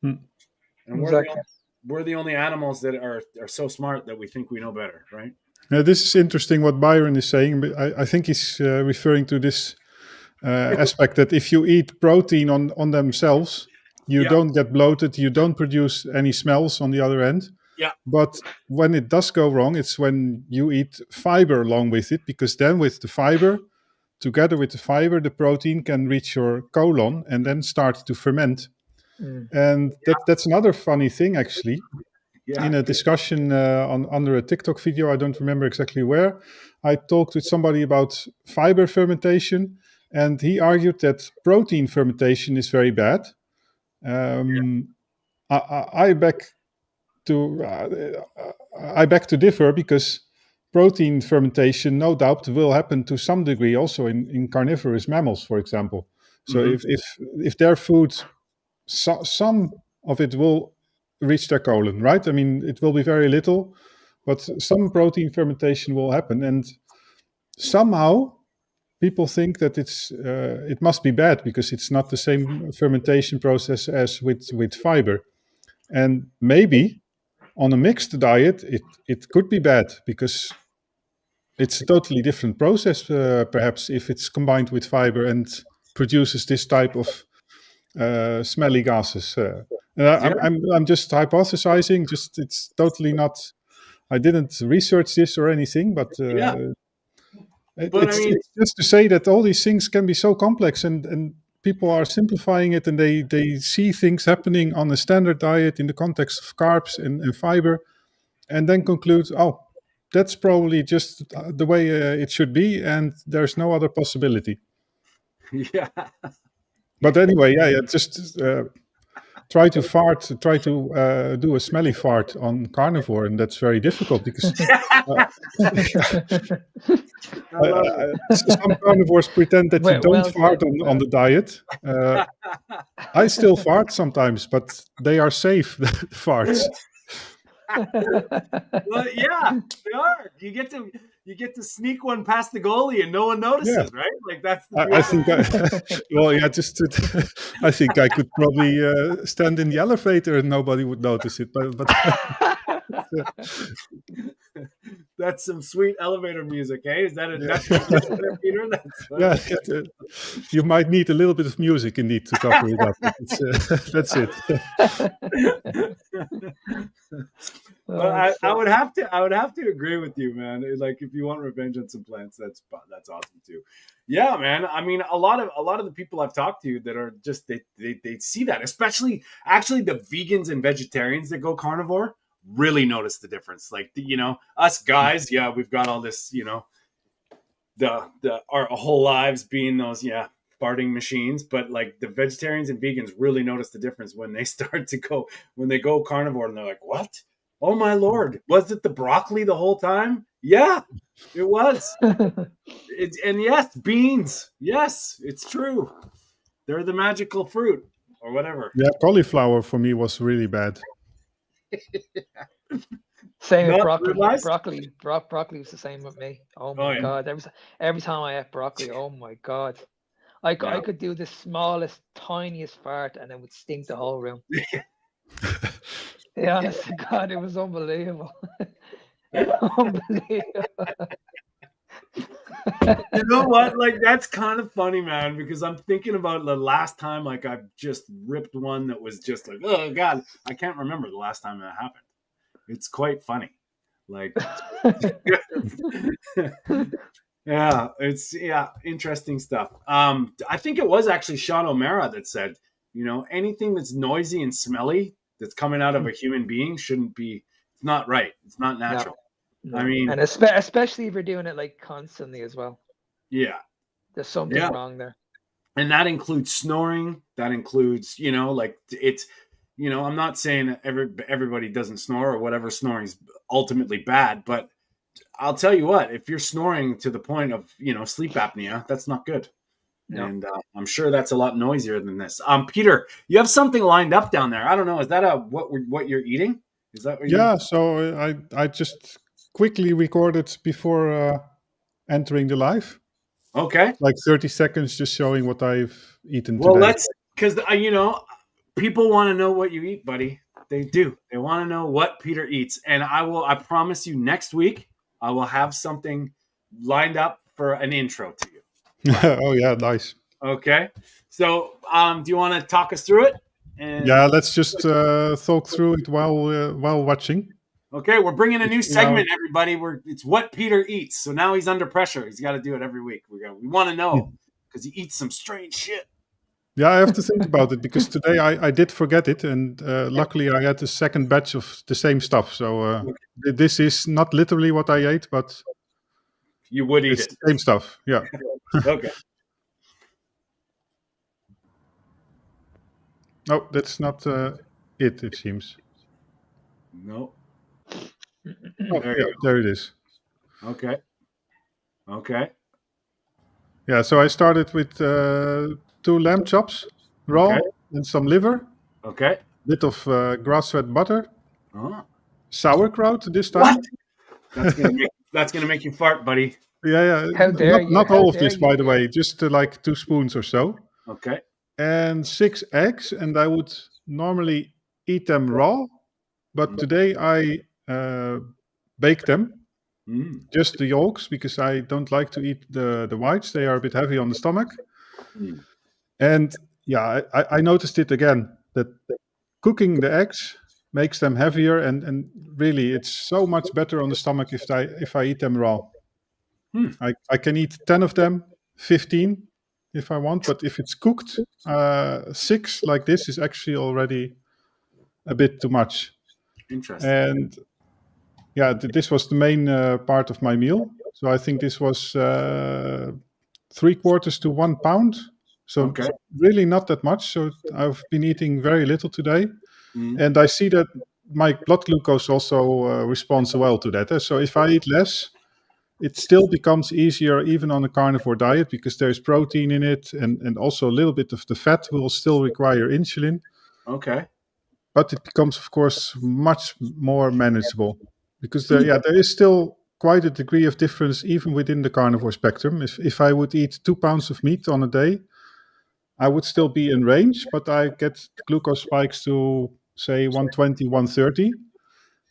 And we're the only animals that are so smart that we think we know better, right? This is interesting what Byron is saying, but I think he's referring to this aspect that if you eat protein on themselves, you don't get bloated, you don't produce any smells on the other end. Yeah. But when it does go wrong, it's when you eat fiber along with it, because then together with the fiber, the protein can reach your colon and then start to ferment. And that's another funny thing, actually. Yeah. In a discussion under a TikTok video, I don't remember exactly where, I talked with somebody about fiber fermentation, and he argued that protein fermentation is very bad. I beg to differ, because protein fermentation, no doubt, will happen to some degree also in carnivorous mammals, for example. So if their food, some of it will reach their colon, right? I mean, it will be very little, but some protein fermentation will happen, and somehow people think that it must be bad because it's not the same fermentation process as with fiber. And maybe on a mixed diet, it could be bad because it's a totally different process, perhaps, if it's combined with fiber and produces this type of smelly gases. I'm just hypothesizing. It's totally not. I didn't research this or anything, but it's just to say that all these things can be so complex, and people are simplifying it, and they see things happening on a standard diet in the context of carbs and fiber, and then conclude, oh, that's probably just the way it should be, and there's no other possibility. Yeah. But anyway, just try to do a smelly fart on carnivore, and that's very difficult because some carnivores pretend that you don't fart on the diet. I still fart sometimes, but they are safe, the farts. Well, yeah, they are. You get to sneak one past the goalie and no one notices, right? Like that's. I think. I think I could probably stand in the elevator and nobody would notice it. But that's some sweet elevator music, eh? Is that Peter? Yeah, you might need a little bit of music indeed to cover it up. That's it. Well, I would have to agree with you, man. Like, if you want revenge on some plants, that's awesome too. Yeah, man. I mean, a lot of the people I've talked to that are just they see that, especially actually the vegans and vegetarians that go carnivore really notice the difference. Like, us guys, yeah, we've got all this, our whole lives being those, farting machines, but like the vegetarians and vegans really notice the difference when they go carnivore, and they're like, what? Oh my Lord. Was it the broccoli the whole time? Yeah, it was. And yes, beans. Yes, it's true. They're the magical fruit or whatever. Yeah, cauliflower for me was really bad. Same with Not broccoli. ribeyes? Broccoli was the same with me. Oh Oh, my yeah. God. Every time I ate broccoli, oh my God. I Yeah. could do the smallest, tiniest fart and it would stink the whole room. Yeah, honest to God, it was unbelievable. Unbelievable. You know what? Like, that's kind of funny, man, because I'm thinking about the last time, like, I just ripped one that was just like, oh, God. I can't remember the last time that happened. It's quite funny. Like, yeah, interesting stuff. I think it was actually Sean O'Mara that said, anything that's noisy and smelly that's coming out of a human being shouldn't be. It's not right. It's not natural. No. I mean, and especially if you're doing it like constantly as well. Yeah, there's something wrong there. And that includes snoring. That includes, like it's, I'm not saying everybody doesn't snore or whatever. Snoring is ultimately bad, but I'll tell you what, if you're snoring to the point of, sleep apnea, that's not good. No. And I'm sure that's a lot noisier than this. Peter, you have something lined up down there. I don't know. Is that what you're eating? Is that what Yeah. So I just quickly recorded before entering the live. Okay. Like 30 seconds, just showing what I've eaten well, today. Because people want to know what you eat, buddy. They do. They want to know what Peter eats, and I promise you, next week I will have something lined up for an intro to you. Oh yeah, nice. Okay. So, do you want to talk us through it? Yeah, let's just talk through it while watching. Okay, we're bringing a new segment, everybody. It's what Peter eats. So now he's under pressure. He's got to do it every week. We want to know because he eats some strange shit. Yeah, I have to think about it because today I did forget it, and luckily I had a second batch of the same stuff. So this is not literally what I ate, but you would eat it's it. The same stuff. Yeah. Okay. No, that's not it seems. No. Oh, there it is. Okay. Yeah, so I started with 2 lamb chops, raw, and some liver. Okay. Bit of grass-fed butter. Oh. Sauerkraut this time. What? That's gonna make you fart, buddy. Yeah. How dare you? Not all of this, by the way. Just like 2 spoons or so. Okay. And 6 eggs, and I would normally eat them raw, but today I bake them. Just the yolks, because I don't like to eat the whites. They are a bit heavy on the stomach. And yeah, I noticed it again, that cooking the eggs makes them heavier, and really it's so much better on the stomach if I eat them raw. I can eat 10 of them, 15 if I want, but if it's cooked, 6 like this is actually already a bit too much. Interesting. And yeah, this was the main part of my meal. So I think this was 3/4 to 1 pound. So really not that much. So I've been eating very little today. And I see that my blood glucose also responds well to that. So if I eat less, it still becomes easier even on a carnivore diet because there's protein in it, and also a little bit of the fat will still require insulin. Okay. But it becomes, of course, much more manageable because there is still quite a degree of difference even within the carnivore spectrum. If I would eat 2 pounds of meat on a day, I would still be in range, but I get glucose spikes to, say, 120, 130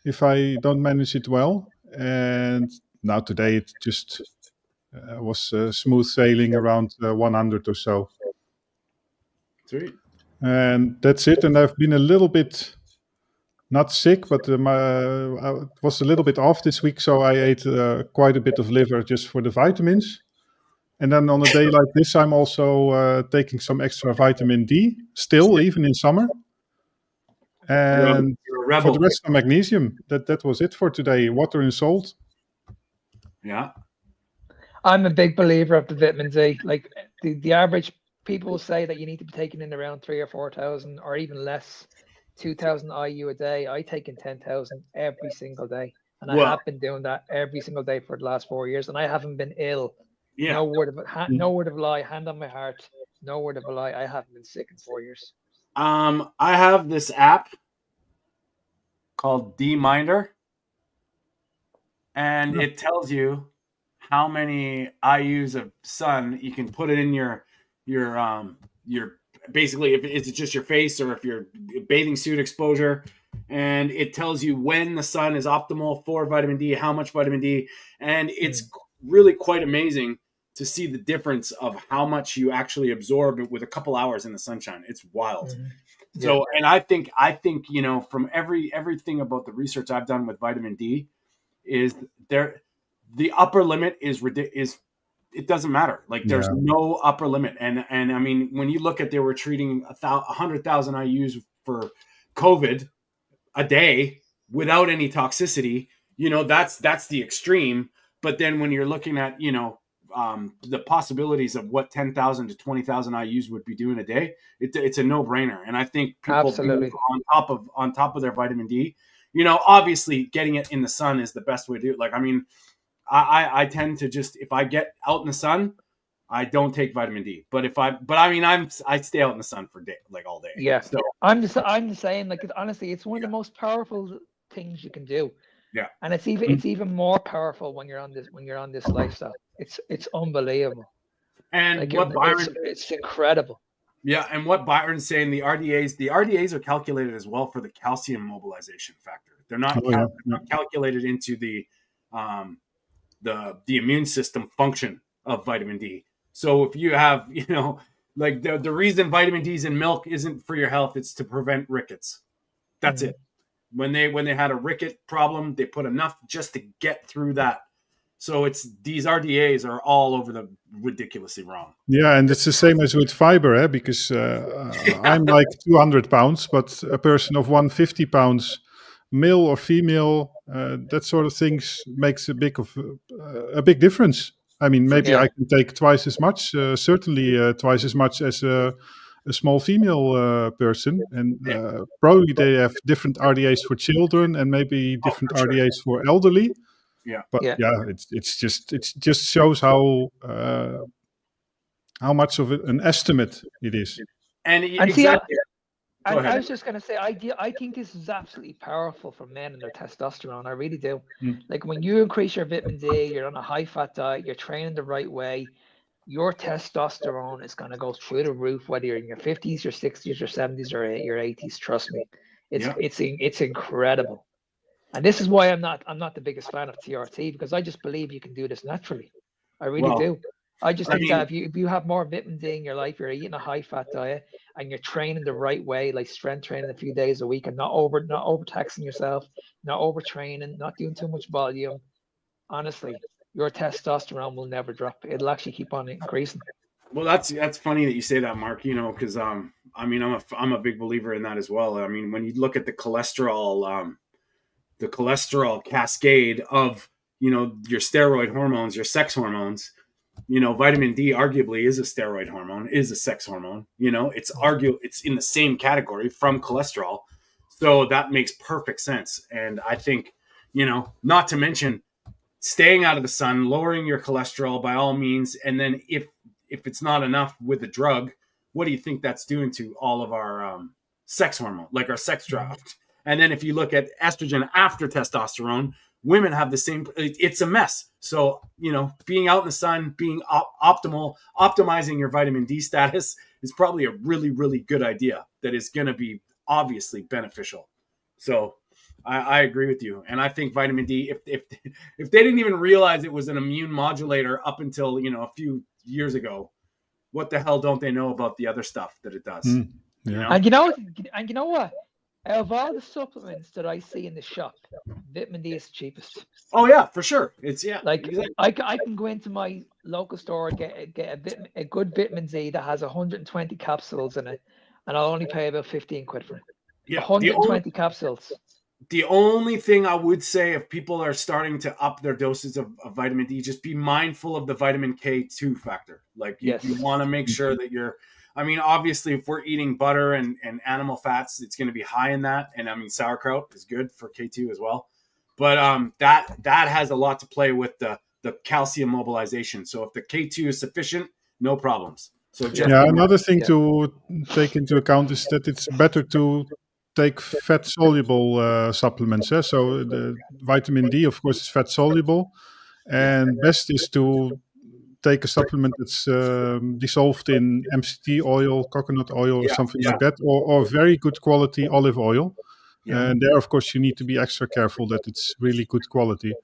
if I don't manage it well. And now today it just was smooth sailing around 100 or so. Sweet. And that's it. And I've been a little bit, not sick, but I was a little bit off this week, so I ate quite a bit of liver just for the vitamins. And then on a day like this, I'm also taking some extra vitamin D, still, even in summer. And for the rest of magnesium, that was it for today. Water and salt. Yeah. I'm a big believer of the vitamin D. Like the average people say that you need to be taking in around 3,000 or 4,000 or even less 2,000 IU a day. I take in 10,000 every single day. And I Well- have been doing that every single day for the last 4 years. And I haven't been ill. Yeah. No word of lie, hand on my heart. No word of a lie. I haven't been sick in 4 years. I have this app called D-Minder, and it tells you how many IUs of sun you can put it in your basically if it's just your face or if you're bathing suit exposure, and it tells you when the sun is optimal for vitamin D, how much vitamin D, and it's really quite amazing to see the difference of how much you actually absorb with a couple hours in the sunshine. It's wild. So, and I think, you know, from everything about the research I've done with vitamin D is the upper limit is it doesn't matter. Like there's no upper limit. And I mean, when you look at, they were treating 100,000 IUs for COVID a day without any toxicity, you know, that's the extreme. But then when you're looking at, you know, the possibilities of what 10,000 to 20,000 IUs would be doing a day, it's a no-brainer. And I think people on top of their vitamin D, you know, obviously getting it in the sun is the best way to do it. Like, I mean, I tend to just, if I get out in the sun, I don't take vitamin D. But I stay out in the sun for all day. Yeah. So I'm the same. Like, honestly, it's one of the most powerful things you can do. Yeah. And it's even more powerful when you're on this lifestyle. It's unbelievable. And like, what Byron, it's incredible. Yeah, and what Byron's saying, the RDAs are calculated as well for the calcium mobilization factor. They're not, not calculated into the immune system function of vitamin D. So if you have, you know, like the reason vitamin D is in milk isn't for your health, it's to prevent rickets. That's it. When they had a ricket problem, they put enough just to get through that. So these RDAs are all over the ridiculously wrong. Yeah, and it's the same as with fiber, because I'm like 200 pounds, but a person of 150 pounds, male or female, that sort of things makes a big difference. I mean, maybe I can take twice as much, certainly twice as much as a small female person, and probably they have different RDAs for children and maybe different RDAs for elderly. Yeah, but it just shows how much of an estimate it is. And exactly. I was just going to say, I think this is absolutely powerful for men and their testosterone. I really do. Like when you increase your vitamin D, you're on a high-fat diet, you're training the right way, your testosterone is going to go through the roof, whether you're in your 50s, your 60s, your 70s, or your 80s. Trust me, it's incredible. And this is why I'm not the biggest fan of TRT, because I just believe you can do this naturally. I really do. I just think that if you have more vitamin D in your life, you're eating a high-fat diet, and you're training the right way, like strength training a few days a week, and not overtaxing yourself, not overtraining, not doing too much volume. Honestly, your testosterone will never drop. It'll actually keep on increasing. Well, that's funny that you say that, Mark. You know, because I mean, I'm a big believer in that as well. I mean, when you look at the cholesterol cascade of, you know, your steroid hormones, your sex hormones, you know, vitamin D arguably is a steroid hormone, is a sex hormone. You know, it's in the same category from cholesterol. So that makes perfect sense. And I think, you know, not to mention staying out of the sun, lowering your cholesterol by all means. And then if it's not enough with the drug, what do you think that's doing to all of our sex hormone, like our sex drive? And then if you look at estrogen after testosterone, women have the same, it's a mess. So, you know, being out in the sun, being optimizing your vitamin D status is probably a really, really good idea that is going to be obviously beneficial. So I agree with you. And I think vitamin D, if they didn't even realize it was an immune modulator up until, you know, a few years ago, what the hell don't they know about the other stuff that it does? You know? And you know what? Out of all the supplements that I see in the shop, vitamin D is the cheapest. Oh yeah, for sure. It's like exactly. I can go into my local store and get a good vitamin D that has 120 capsules in it, and I'll only pay about 15 quid for it. Yeah, 120 capsules. The only thing I would say, if people are starting to up their doses of vitamin D, just be mindful of the vitamin K2 factor. Like you want to make sure that you're, I mean, obviously, if we're eating butter and animal fats, it's going to be high in that. And I mean, sauerkraut is good for K2 as well. But that has a lot to play with the calcium mobilization. So if the K2 is sufficient, no problems. So just another thing to take into account is that it's better to take fat soluble supplements. So the vitamin D, of course, is fat soluble, and best is to take a supplement that's dissolved in MCT oil, coconut oil, or something like that, or very good quality olive oil. And there, of course, you need to be extra careful that it's really good quality.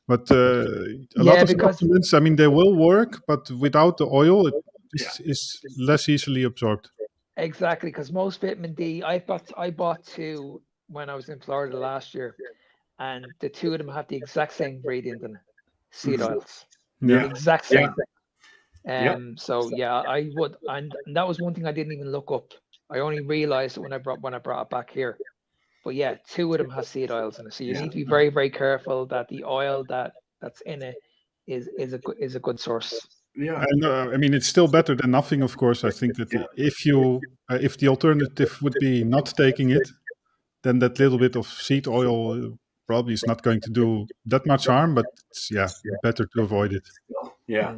But a lot of supplements, I mean, they will work, but without the oil, it is less easily absorbed. Exactly, because most vitamin D, I bought 2 when I was in Florida last year, and the 2 of them have the exact same ingredient in it, seed oils. Yeah, the exact same. So yeah, I would, and that was one thing I didn't even look up. I only realized it when I brought it back here. But yeah, 2 of them have seed oils in it, so you need to be very, very careful that the oil that's in it is a good source. Yeah, and I mean, it's still better than nothing, of course. I think that if the alternative would be not taking it, then that little bit of seed oil probably is not going to do that much harm, but it's, better to avoid it. Yeah.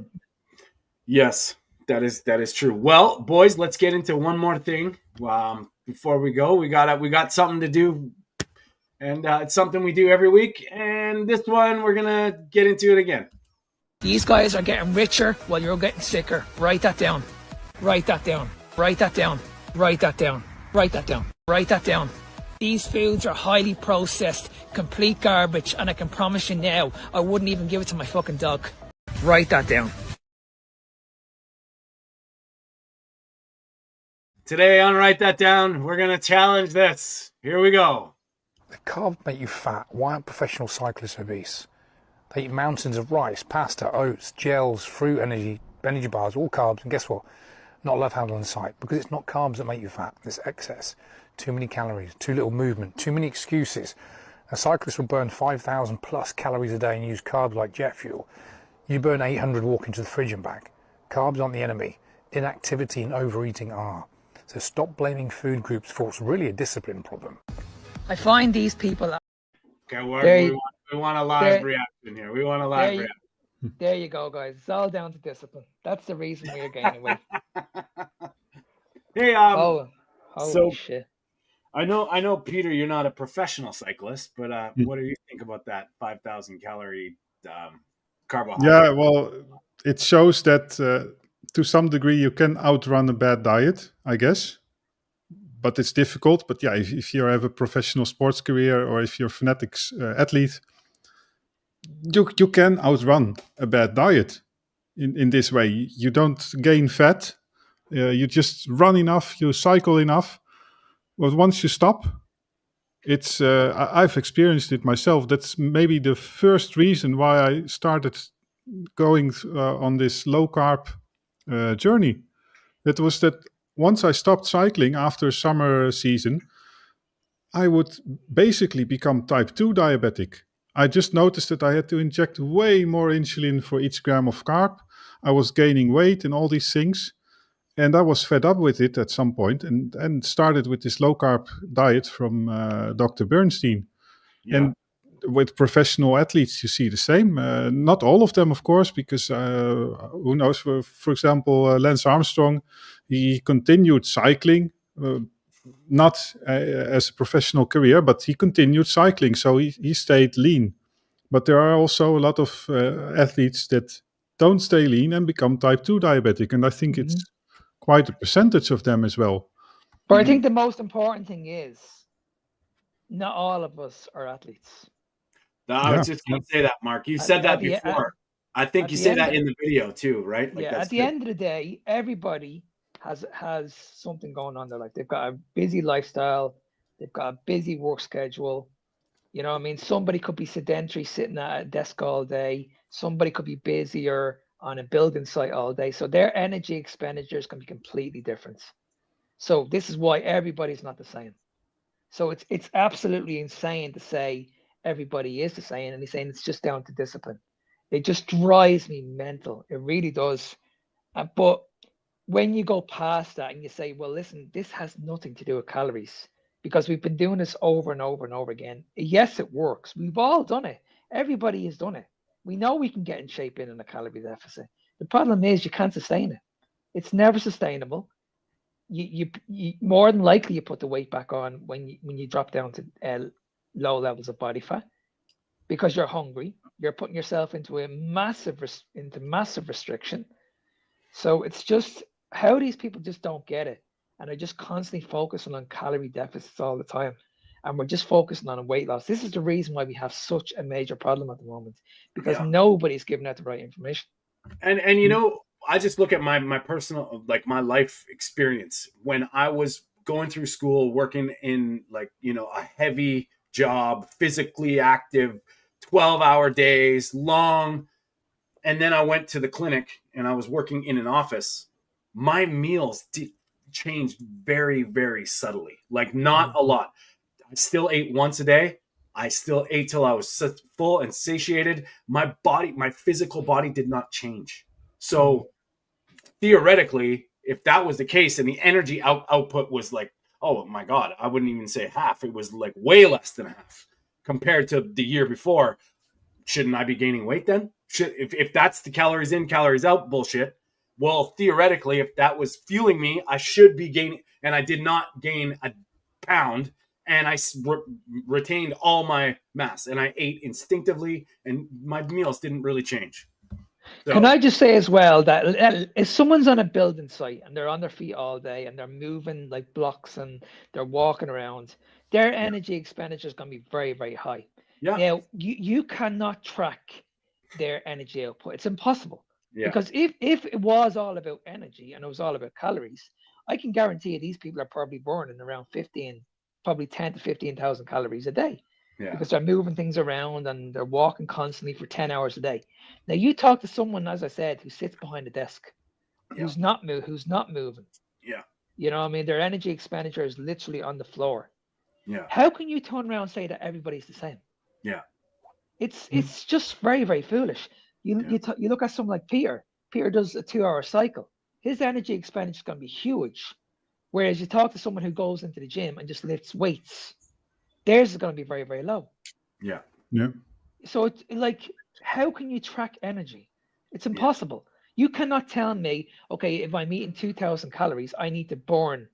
Yes, that is true. Well, boys, let's get into one more thing. Before we go, we got something to do, and it's something we do every week. And this one, we're gonna get into it again. These guys are getting richer while you're getting sicker. Write that down. Write that down. Write that down. Write that down. Write that down. Write that down. These foods are highly processed, complete garbage, and I can promise you now, I wouldn't even give it to my fucking dog. Write that down. Today on Write That Down, we're going to challenge this. Here we go. The carbs make you fat. Why aren't professional cyclists obese? They eat mountains of rice, pasta, oats, gels, fruit, energy bars, all carbs, and guess what? Not love-handled on the site, because it's not carbs that make you fat, it's excess. Too many calories, too little movement, too many excuses. A cyclist will burn 5,000 plus calories a day and use carbs like jet fuel. You burn 800 walking to the fridge and back. Carbs aren't the enemy. Inactivity and overeating are. So stop blaming food groups for what's really a discipline problem. I find these people... Okay, we want a live reaction here. We want a live reaction. There you go, guys. It's all down to discipline. That's the reason we're gaining weight. Hey, holy shit. I know, Peter, you're not a professional cyclist, but what do you think about that 5,000 calorie carbohydrate? Yeah, well, it shows that to some degree you can outrun a bad diet, I guess. But it's difficult. But yeah, if you have a professional sports career or if you're a fanatics athlete, you can outrun a bad diet in this way. You don't gain fat. You just run enough, you cycle enough. But once you stop, it's I've experienced it myself. That's maybe the first reason why I started going on this low carb journey. That was that once I stopped cycling after summer season, I would basically become type 2 diabetic. I just noticed that I had to inject way more insulin for each gram of carb. I was gaining weight and all these things. And I was fed up with it at some point and started with this low carb diet from Dr. Bernstein. Yeah. And with professional athletes, you see the same. Not all of them, of course, because who knows? For example, Lance Armstrong, he continued cycling, not as a professional career, but he continued cycling. So he stayed lean. But there are also a lot of athletes that don't stay lean and become type 2 diabetic. And I think it's quite a percentage of them as well. But I think the most important thing is not all of us are athletes. No, I was just going to say that, Mark. You said that before. I think you say that in the video too, right? Like at the end of the day, everybody has something going on there. Like they've got a busy lifestyle, they've got a busy work schedule. You know what I mean? Somebody could be sedentary, sitting at a desk all day. Somebody could be busier on a building site all day. So their energy expenditures can be completely different. So this is why everybody's not the same. So it's absolutely insane to say everybody is the same, and he's saying it's just down to discipline. It just drives me mental. It really does. But when you go past that and you say, well, listen, this has nothing to do with calories because we've been doing this over and over and over again. Yes, it works. We've all done it. Everybody has done it. We know we can get in shape in a calorie deficit. The problem is you can't sustain it. It's never sustainable. You more than likely you put the weight back on when you drop down to low levels of body fat because you're hungry. You're putting yourself into a massive restriction. So it's just how these people just don't get it, and are just constantly focusing on calorie deficits all the time, and we're just focusing on weight loss. This is the reason why we have such a major problem at the moment, because nobody's giving out the right information. And you know, I just look at my personal, like my life experience when I was going through school, working in like, you know, a heavy job, physically active, 12-hour days, long. And then I went to the clinic and I was working in an office. My meals changed very, very subtly, like not a lot. I still ate once a day. I still ate till I was full and satiated. My body, my physical body did not change. So theoretically, if that was the case and the energy output was like, oh my God, I wouldn't even say half. It was like way less than half compared to the year before. Shouldn't I be gaining weight then? If that's the calories in, calories out bullshit, well, theoretically, if that was fueling me, I should be gaining, and I did not gain a pound, and I retained all my mass, and I ate instinctively, and my meals didn't really change. So, can I just say as well that if someone's on a building site and they're on their feet all day and they're moving like blocks and they're walking around, their energy expenditure is going to be very, very high. Yeah. Now, you cannot track their energy output. It's impossible. Yeah. Because if it was all about energy and it was all about calories, I can guarantee you these people are probably burning around 10 to 15,000 calories a day. Yeah. Because they're moving things around and they're walking constantly for 10 hours a day. Now you talk to someone, as I said, who sits behind a desk, who's not moving. Yeah. You know what I mean? Their energy expenditure is literally on the floor. Yeah. How can you turn around and say that everybody's the same? Yeah. It's just very, very foolish. You look at someone like Peter. Peter does a 2-hour cycle. His energy expenditure is going to be huge. Whereas you talk to someone who goes into the gym and just lifts weights, theirs is going to be very, very low. Yeah. Yeah. So it's like, how can you track energy? It's impossible. You cannot tell me, okay, if I'm eating 2,000 calories, I need to burn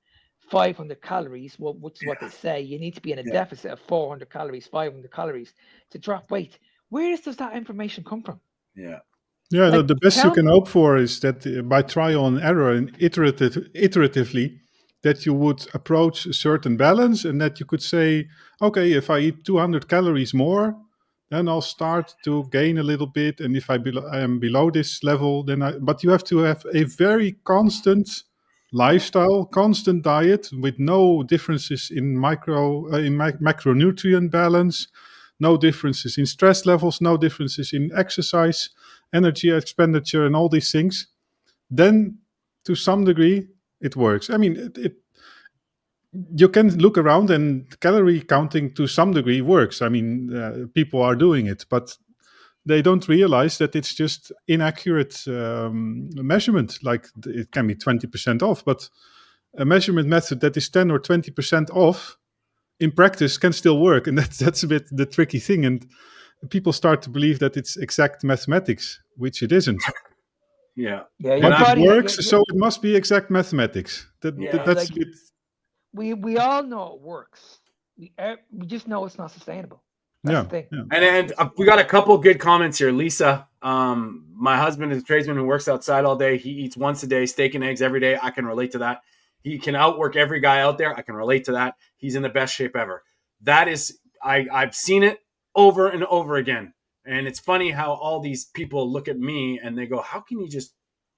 500 calories, which is what they say. You need to be in a deficit of 400 calories, 500 calories to drop weight. Where does that information come from? Yeah. Yeah, Like, the best you can hope for is that by trial and error and iteratively, that you would approach a certain balance and that you could say, okay, if I eat 200 calories more, then I'll start to gain a little bit. And if I am below this level, but you have to have a very constant lifestyle, constant diet with no differences in macronutrient balance, no differences in stress levels, no differences in exercise, energy expenditure, and all these things. Then, to some degree, it works. I mean, you can look around and calorie counting to some degree works. I mean, people are doing it, but they don't realize that it's just inaccurate measurement. Like it can be 20% off, but a measurement method that is 10 or 20% off in practice can still work. And that's a bit the tricky thing. And people start to believe that it's exact mathematics, which it isn't. Yeah. But it works, so it must be exact mathematics. That's like, a bit... We all know it works. We just know it's not sustainable. That's the thing. Yeah. And we got a couple good comments here. Lisa, my husband is a tradesman who works outside all day. He eats once a day, steak and eggs every day. I can relate to that. He can outwork every guy out there. I can relate to that. He's in the best shape ever. That is, I've seen it over and over again. And it's funny how all these people look at me and they go, how can you just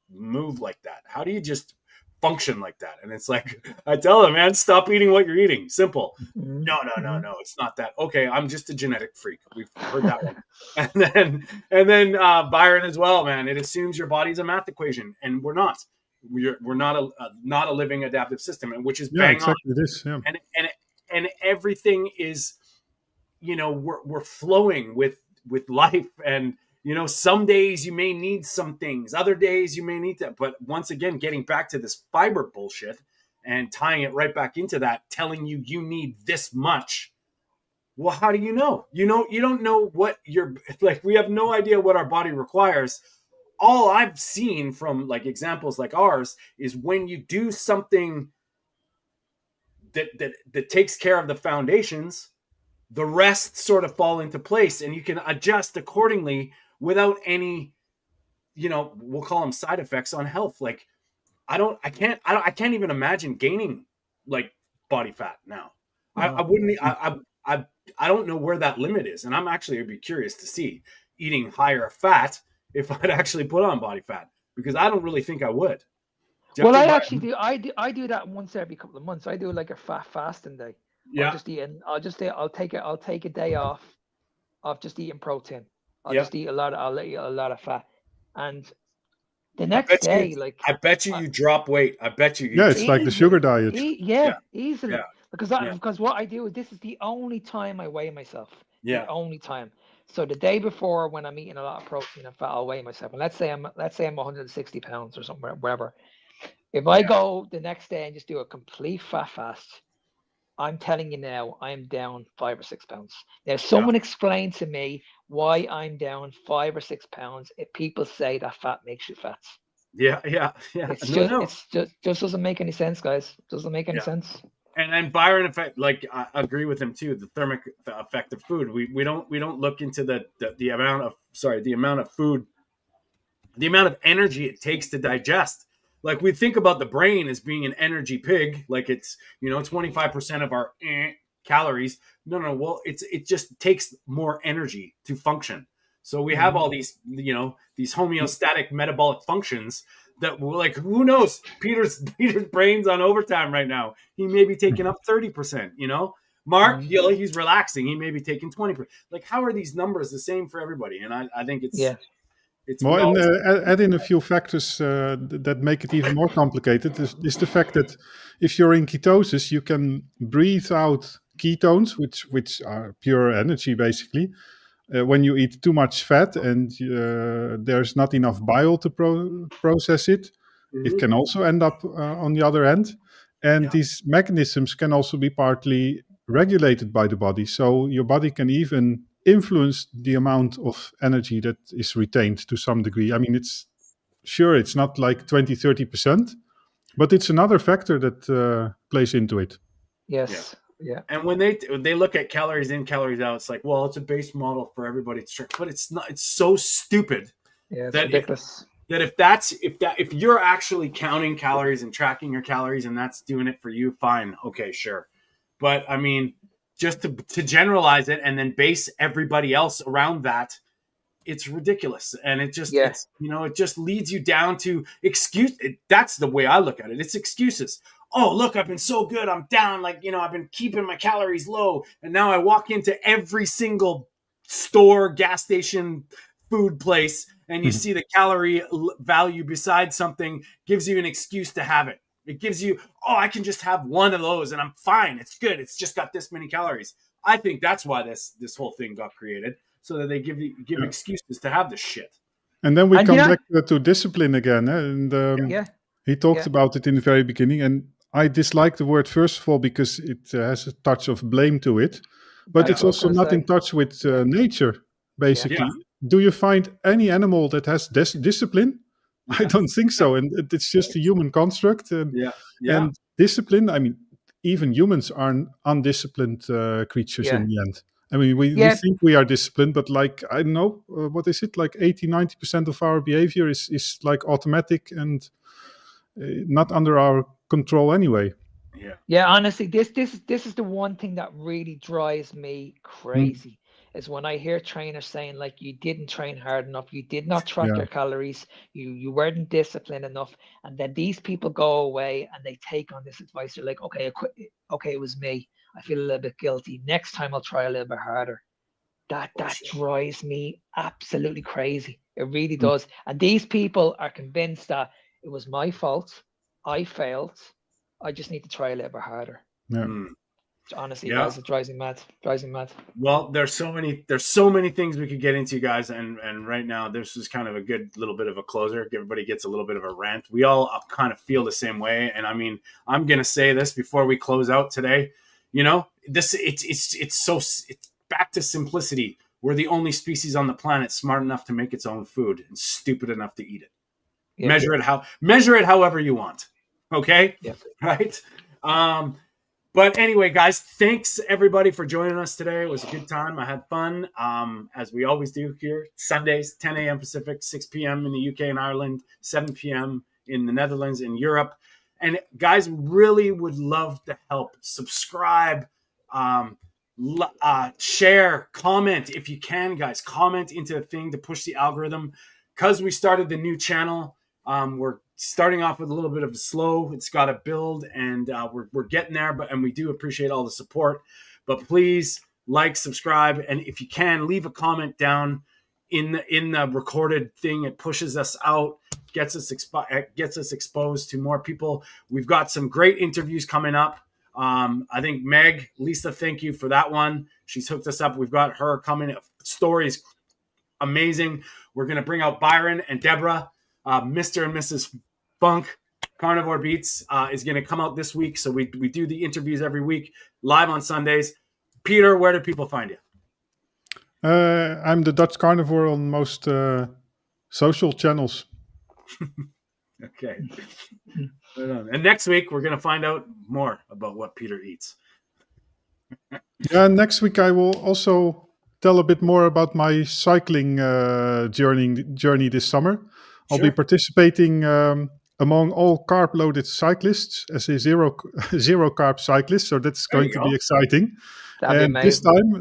move like that? How do you just function like that? And it's like, I tell them, man, stop eating what you're eating. Simple. No, it's not that. Okay, I'm just a genetic freak. We've heard that one. And then Byron as well, man. It assumes your body's a math equation, and we're not. We're not a living adaptive system, and which is bang exactly on. This, yeah. And everything is, we're flowing with life, and You know, some days you may need some things, other days you may need that. But once again, getting back to this fiber bullshit and tying it right back into that, telling you need this much. Well, how do you know? You don't know what you're like. We have no idea what our body requires. All I've seen from like examples like ours is when you do something that takes care of the foundations, the rest sort of fall into place, and you can adjust accordingly without any, we'll call them side effects on health. Like I can't even imagine gaining like body fat now. No. I wouldn't. I don't know where that limit is, and I'd be curious to see eating higher fat if I'd actually put on body fat, because I don't really think I would. Well, I actually do. I do that once every couple of months. I do like a fat fasting day. Yeah. I'll take a day off of just eating protein. I'll just eat a lot of fat, and the next day, I bet you drop weight. I bet you. Yeah, it's like the sugar diet. Easily. Yeah. Because what I do is this is the only time I weigh myself. Yeah. The only time. So the day before, when I'm eating a lot of protein and fat, I'll weigh myself. And let's say I'm 160 pounds or something, whatever. If I go the next day and just do a complete fat fast, I'm telling you now, I'm down 5 or 6 pounds. Now, someone explain to me why I'm down 5 or 6 pounds if people say that fat makes you fat. Yeah. It's just doesn't make any sense, guys. Doesn't make any sense. And Byron, effect, like I agree with him too. The thermic effect of food. We don't look into the amount of food, the amount of energy it takes to digest. Like we think about the brain as being an energy pig, like it's 25% of our calories. No. Well, it just takes more energy to function. So we have all these these homeostatic metabolic functions that we're like, who knows? Peter's brain's on overtime right now. He may be taking up 30%. Mark, he's relaxing. He may be taking 20%. Like, how are these numbers the same for everybody? And I think it's Well, and add in a few factors that make it even more complicated is the fact that if you're in ketosis, you can breathe out ketones, which are pure energy, basically. When you eat too much fat and there's not enough bile to process it, it can also end up on the other end. And these mechanisms can also be partly regulated by the body. So your body can even influence the amount of energy that is retained to some degree. I mean, it's not like 20-30%, but it's another factor that plays into it. Yes. Yeah. And when they look at calories in, calories out, it's like, well, it's a base model for everybody to track, but it's not. It's so stupid. Yeah, it's ridiculous. If you're actually counting calories and tracking your calories and that's doing it for you, fine, okay, sure. But I mean, just to generalize it and then base everybody else around that, it's ridiculous. And it just it just leads you down to that's the way I look at it. It's excuses. Oh, look, I've been so good. I'm down. I've been keeping my calories low. And now I walk into every single store, gas station, food place, and you see the calorie value beside something, gives you an excuse to have it. It gives you, I can just have one of those and I'm fine. It's good. It's just got this many calories. I think that's why this whole thing got created, so that they give excuses to have this shit. And then we come back to discipline again. And he talked about it in the very beginning. And I dislike the word, first of all, because it has a touch of blame to it. But it's also not in touch with nature, basically. Yeah. Do you find any animal that has discipline? I don't think so. And it's just a human construct. And discipline, I mean, even humans are undisciplined creatures in the end. I mean, we think we are disciplined, but I don't know, what is it? Like 80-90% of our behavior is like automatic and not under our control anyway. Yeah, honestly, this is the one thing that really drives me crazy. Is when I hear trainers saying, like, you didn't train hard enough, you did not track your calories, you weren't disciplined enough, and then these people go away and they take on this advice. They're like, okay, it was me. I feel a little bit guilty. Next time I'll try a little bit harder. That drives me absolutely crazy. It really does. And these people are convinced that it was my fault. I failed. I just need to try a little bit harder. Yeah. Honestly, Yeah. guys, it drives me mad. Drives me mad. Well, there's so many things we could get into, guys, and right now this is kind of a good little bit of a closer. Everybody gets a little bit of a rant. We all kind of feel the same way, and I mean, I'm gonna say this before we close out today. You know, it's back to simplicity. We're the only species on the planet smart enough to make its own food and stupid enough to eat it. Yeah. Measure it however you want. Okay, Yeah. right. But anyway, guys, thanks everybody for joining us today. It was a good time. I had fun, as we always do here. Sundays, 10 a.m. Pacific, 6 p.m. in the UK and Ireland, 7 p.m. in the Netherlands and Europe. And guys, really would love to help. Subscribe, share, comment if you can, guys. Comment into the thing to push the algorithm. Because we started the new channel, we're starting off with a little bit of a slow. It's got to build, and we're getting there. And we do appreciate all the support. But please like, subscribe, and if you can, leave a comment down in the recorded thing. It pushes us out, gets us exposed to more people. We've got some great interviews coming up. I think Lisa, thank you for that one. She's hooked us up. We've got her coming. Stories amazing. We're going to bring out Byron and Deborah. Mr. and Mrs. Funk Carnivore Beats is going to come out this week. So we do the interviews every week, live on Sundays. Peter, where do people find you? I'm the Dutch Carnivore on most social channels. Okay. Right on. And next week, we're going to find out more about what Peter eats. Yeah, next week I will also tell a bit more about my cycling journey this summer. I'll be participating among all carb-loaded cyclists as a zero carb cyclist, so that's going to be exciting. And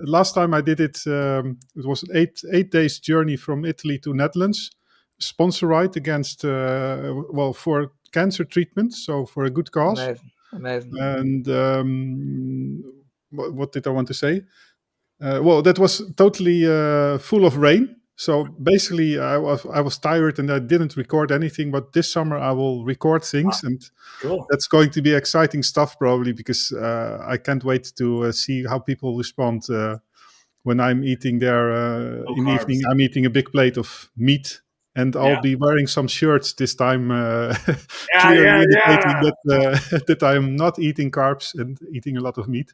last time I did it, it was an eight days journey from Italy to Netherlands, sponsor ride against for cancer treatment, so for a good cause. Amazing. And what did I want to say? That was totally full of rain. So basically, I was tired and I didn't record anything. But this summer, I will record things, and that's going to be exciting stuff, probably, because I can't wait to see how people respond when I'm eating there in the evening. I'm eating a big plate of meat, and I'll be wearing some shirts this time, clearly indicating that I'm not eating carbs and eating a lot of meat.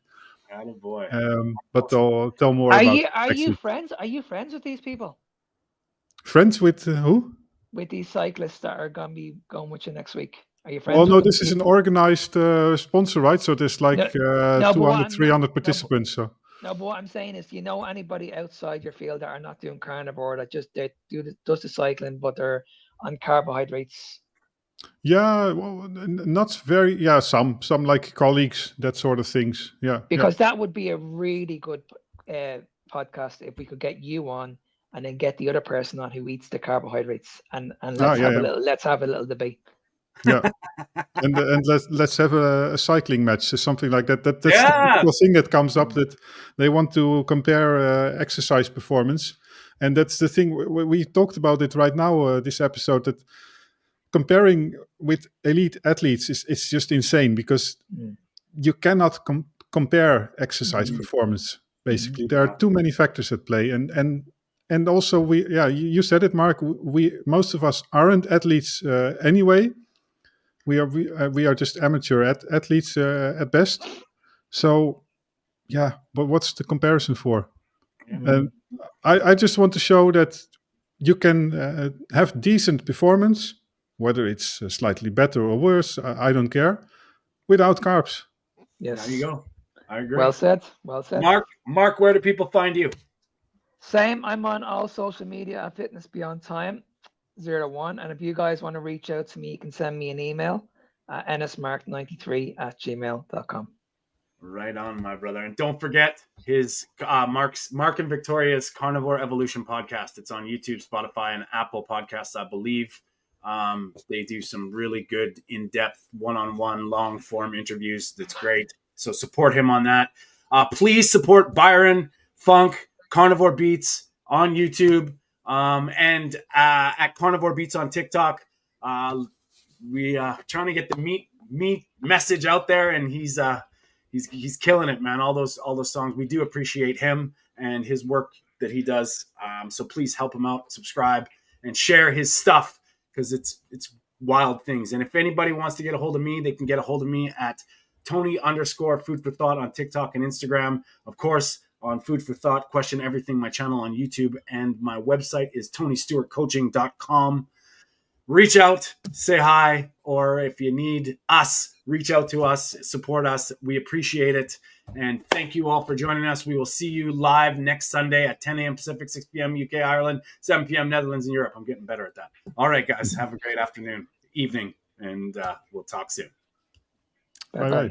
Attaboy. But I'll tell more about it. Are you friends with these people? Friends with who? With these cyclists that are going to be going with you next week. Are you friends? Oh, no, this is an organized sponsor, right? So there's like 200, 300 participants. No, but what I'm saying is, do you know anybody outside your field that are not doing carnivore, that just does the cycling, but they're on carbohydrates? Yeah, well, not very. Yeah, some like colleagues, that sort of things. Yeah, because that would be a really good podcast if we could get you on and then get the other person on who eats the carbohydrates, and let's have a little debate. Yeah, and let's have a cycling match or something like that. That's the thing that comes up, that they want to compare exercise performance, and that's the thing we talked about it right now. This episode, that comparing with elite athletes is just insane, because you cannot compare exercise performance. Basically, there are too many factors at play, and also you said it, Mark. Most of us aren't athletes anyway. We are just amateur athletes at best. So but what's the comparison for? I just want to show that you can have decent performance, whether it's slightly better or worse, I don't care, without carbs. Yes. There you go. I agree. Well said. Mark, where do people find you? Same. I'm on all social media at Fitness Beyond Time 01. And if you guys want to reach out to me, you can send me an email at ennismark93@gmail.com. Right on, my brother. And don't forget his Mark and Victoria's Carnivore Evolution podcast. It's on YouTube, Spotify, and Apple Podcasts, I believe. They do some really good in-depth one-on-one long form interviews. That's great. So support him on that. Please support Byron Funk Carnivore Beats on YouTube, and at Carnivore Beats on TikTok. We trying to get the meat message out there, and he's he's killing it, man. All those songs. We do appreciate him and his work that he does. So please help him out, subscribe, and share his stuff, because it's wild things. And if anybody wants to get a hold of me, they can get a hold of me at Tony_Food for Thought on TikTok and Instagram. Of course, on Food for Thought, Question Everything, my channel on YouTube, and my website is tonystewartcoaching.com. Reach out, say hi, or if you need us, reach out to us, support us. We appreciate it. And thank you all for joining us. We will see you live next Sunday at 10 a.m. Pacific, 6 p.m. UK, Ireland, 7 p.m. Netherlands and Europe. I'm getting better at that. All right, guys, have a great afternoon, evening, and we'll talk soon. Bye-bye.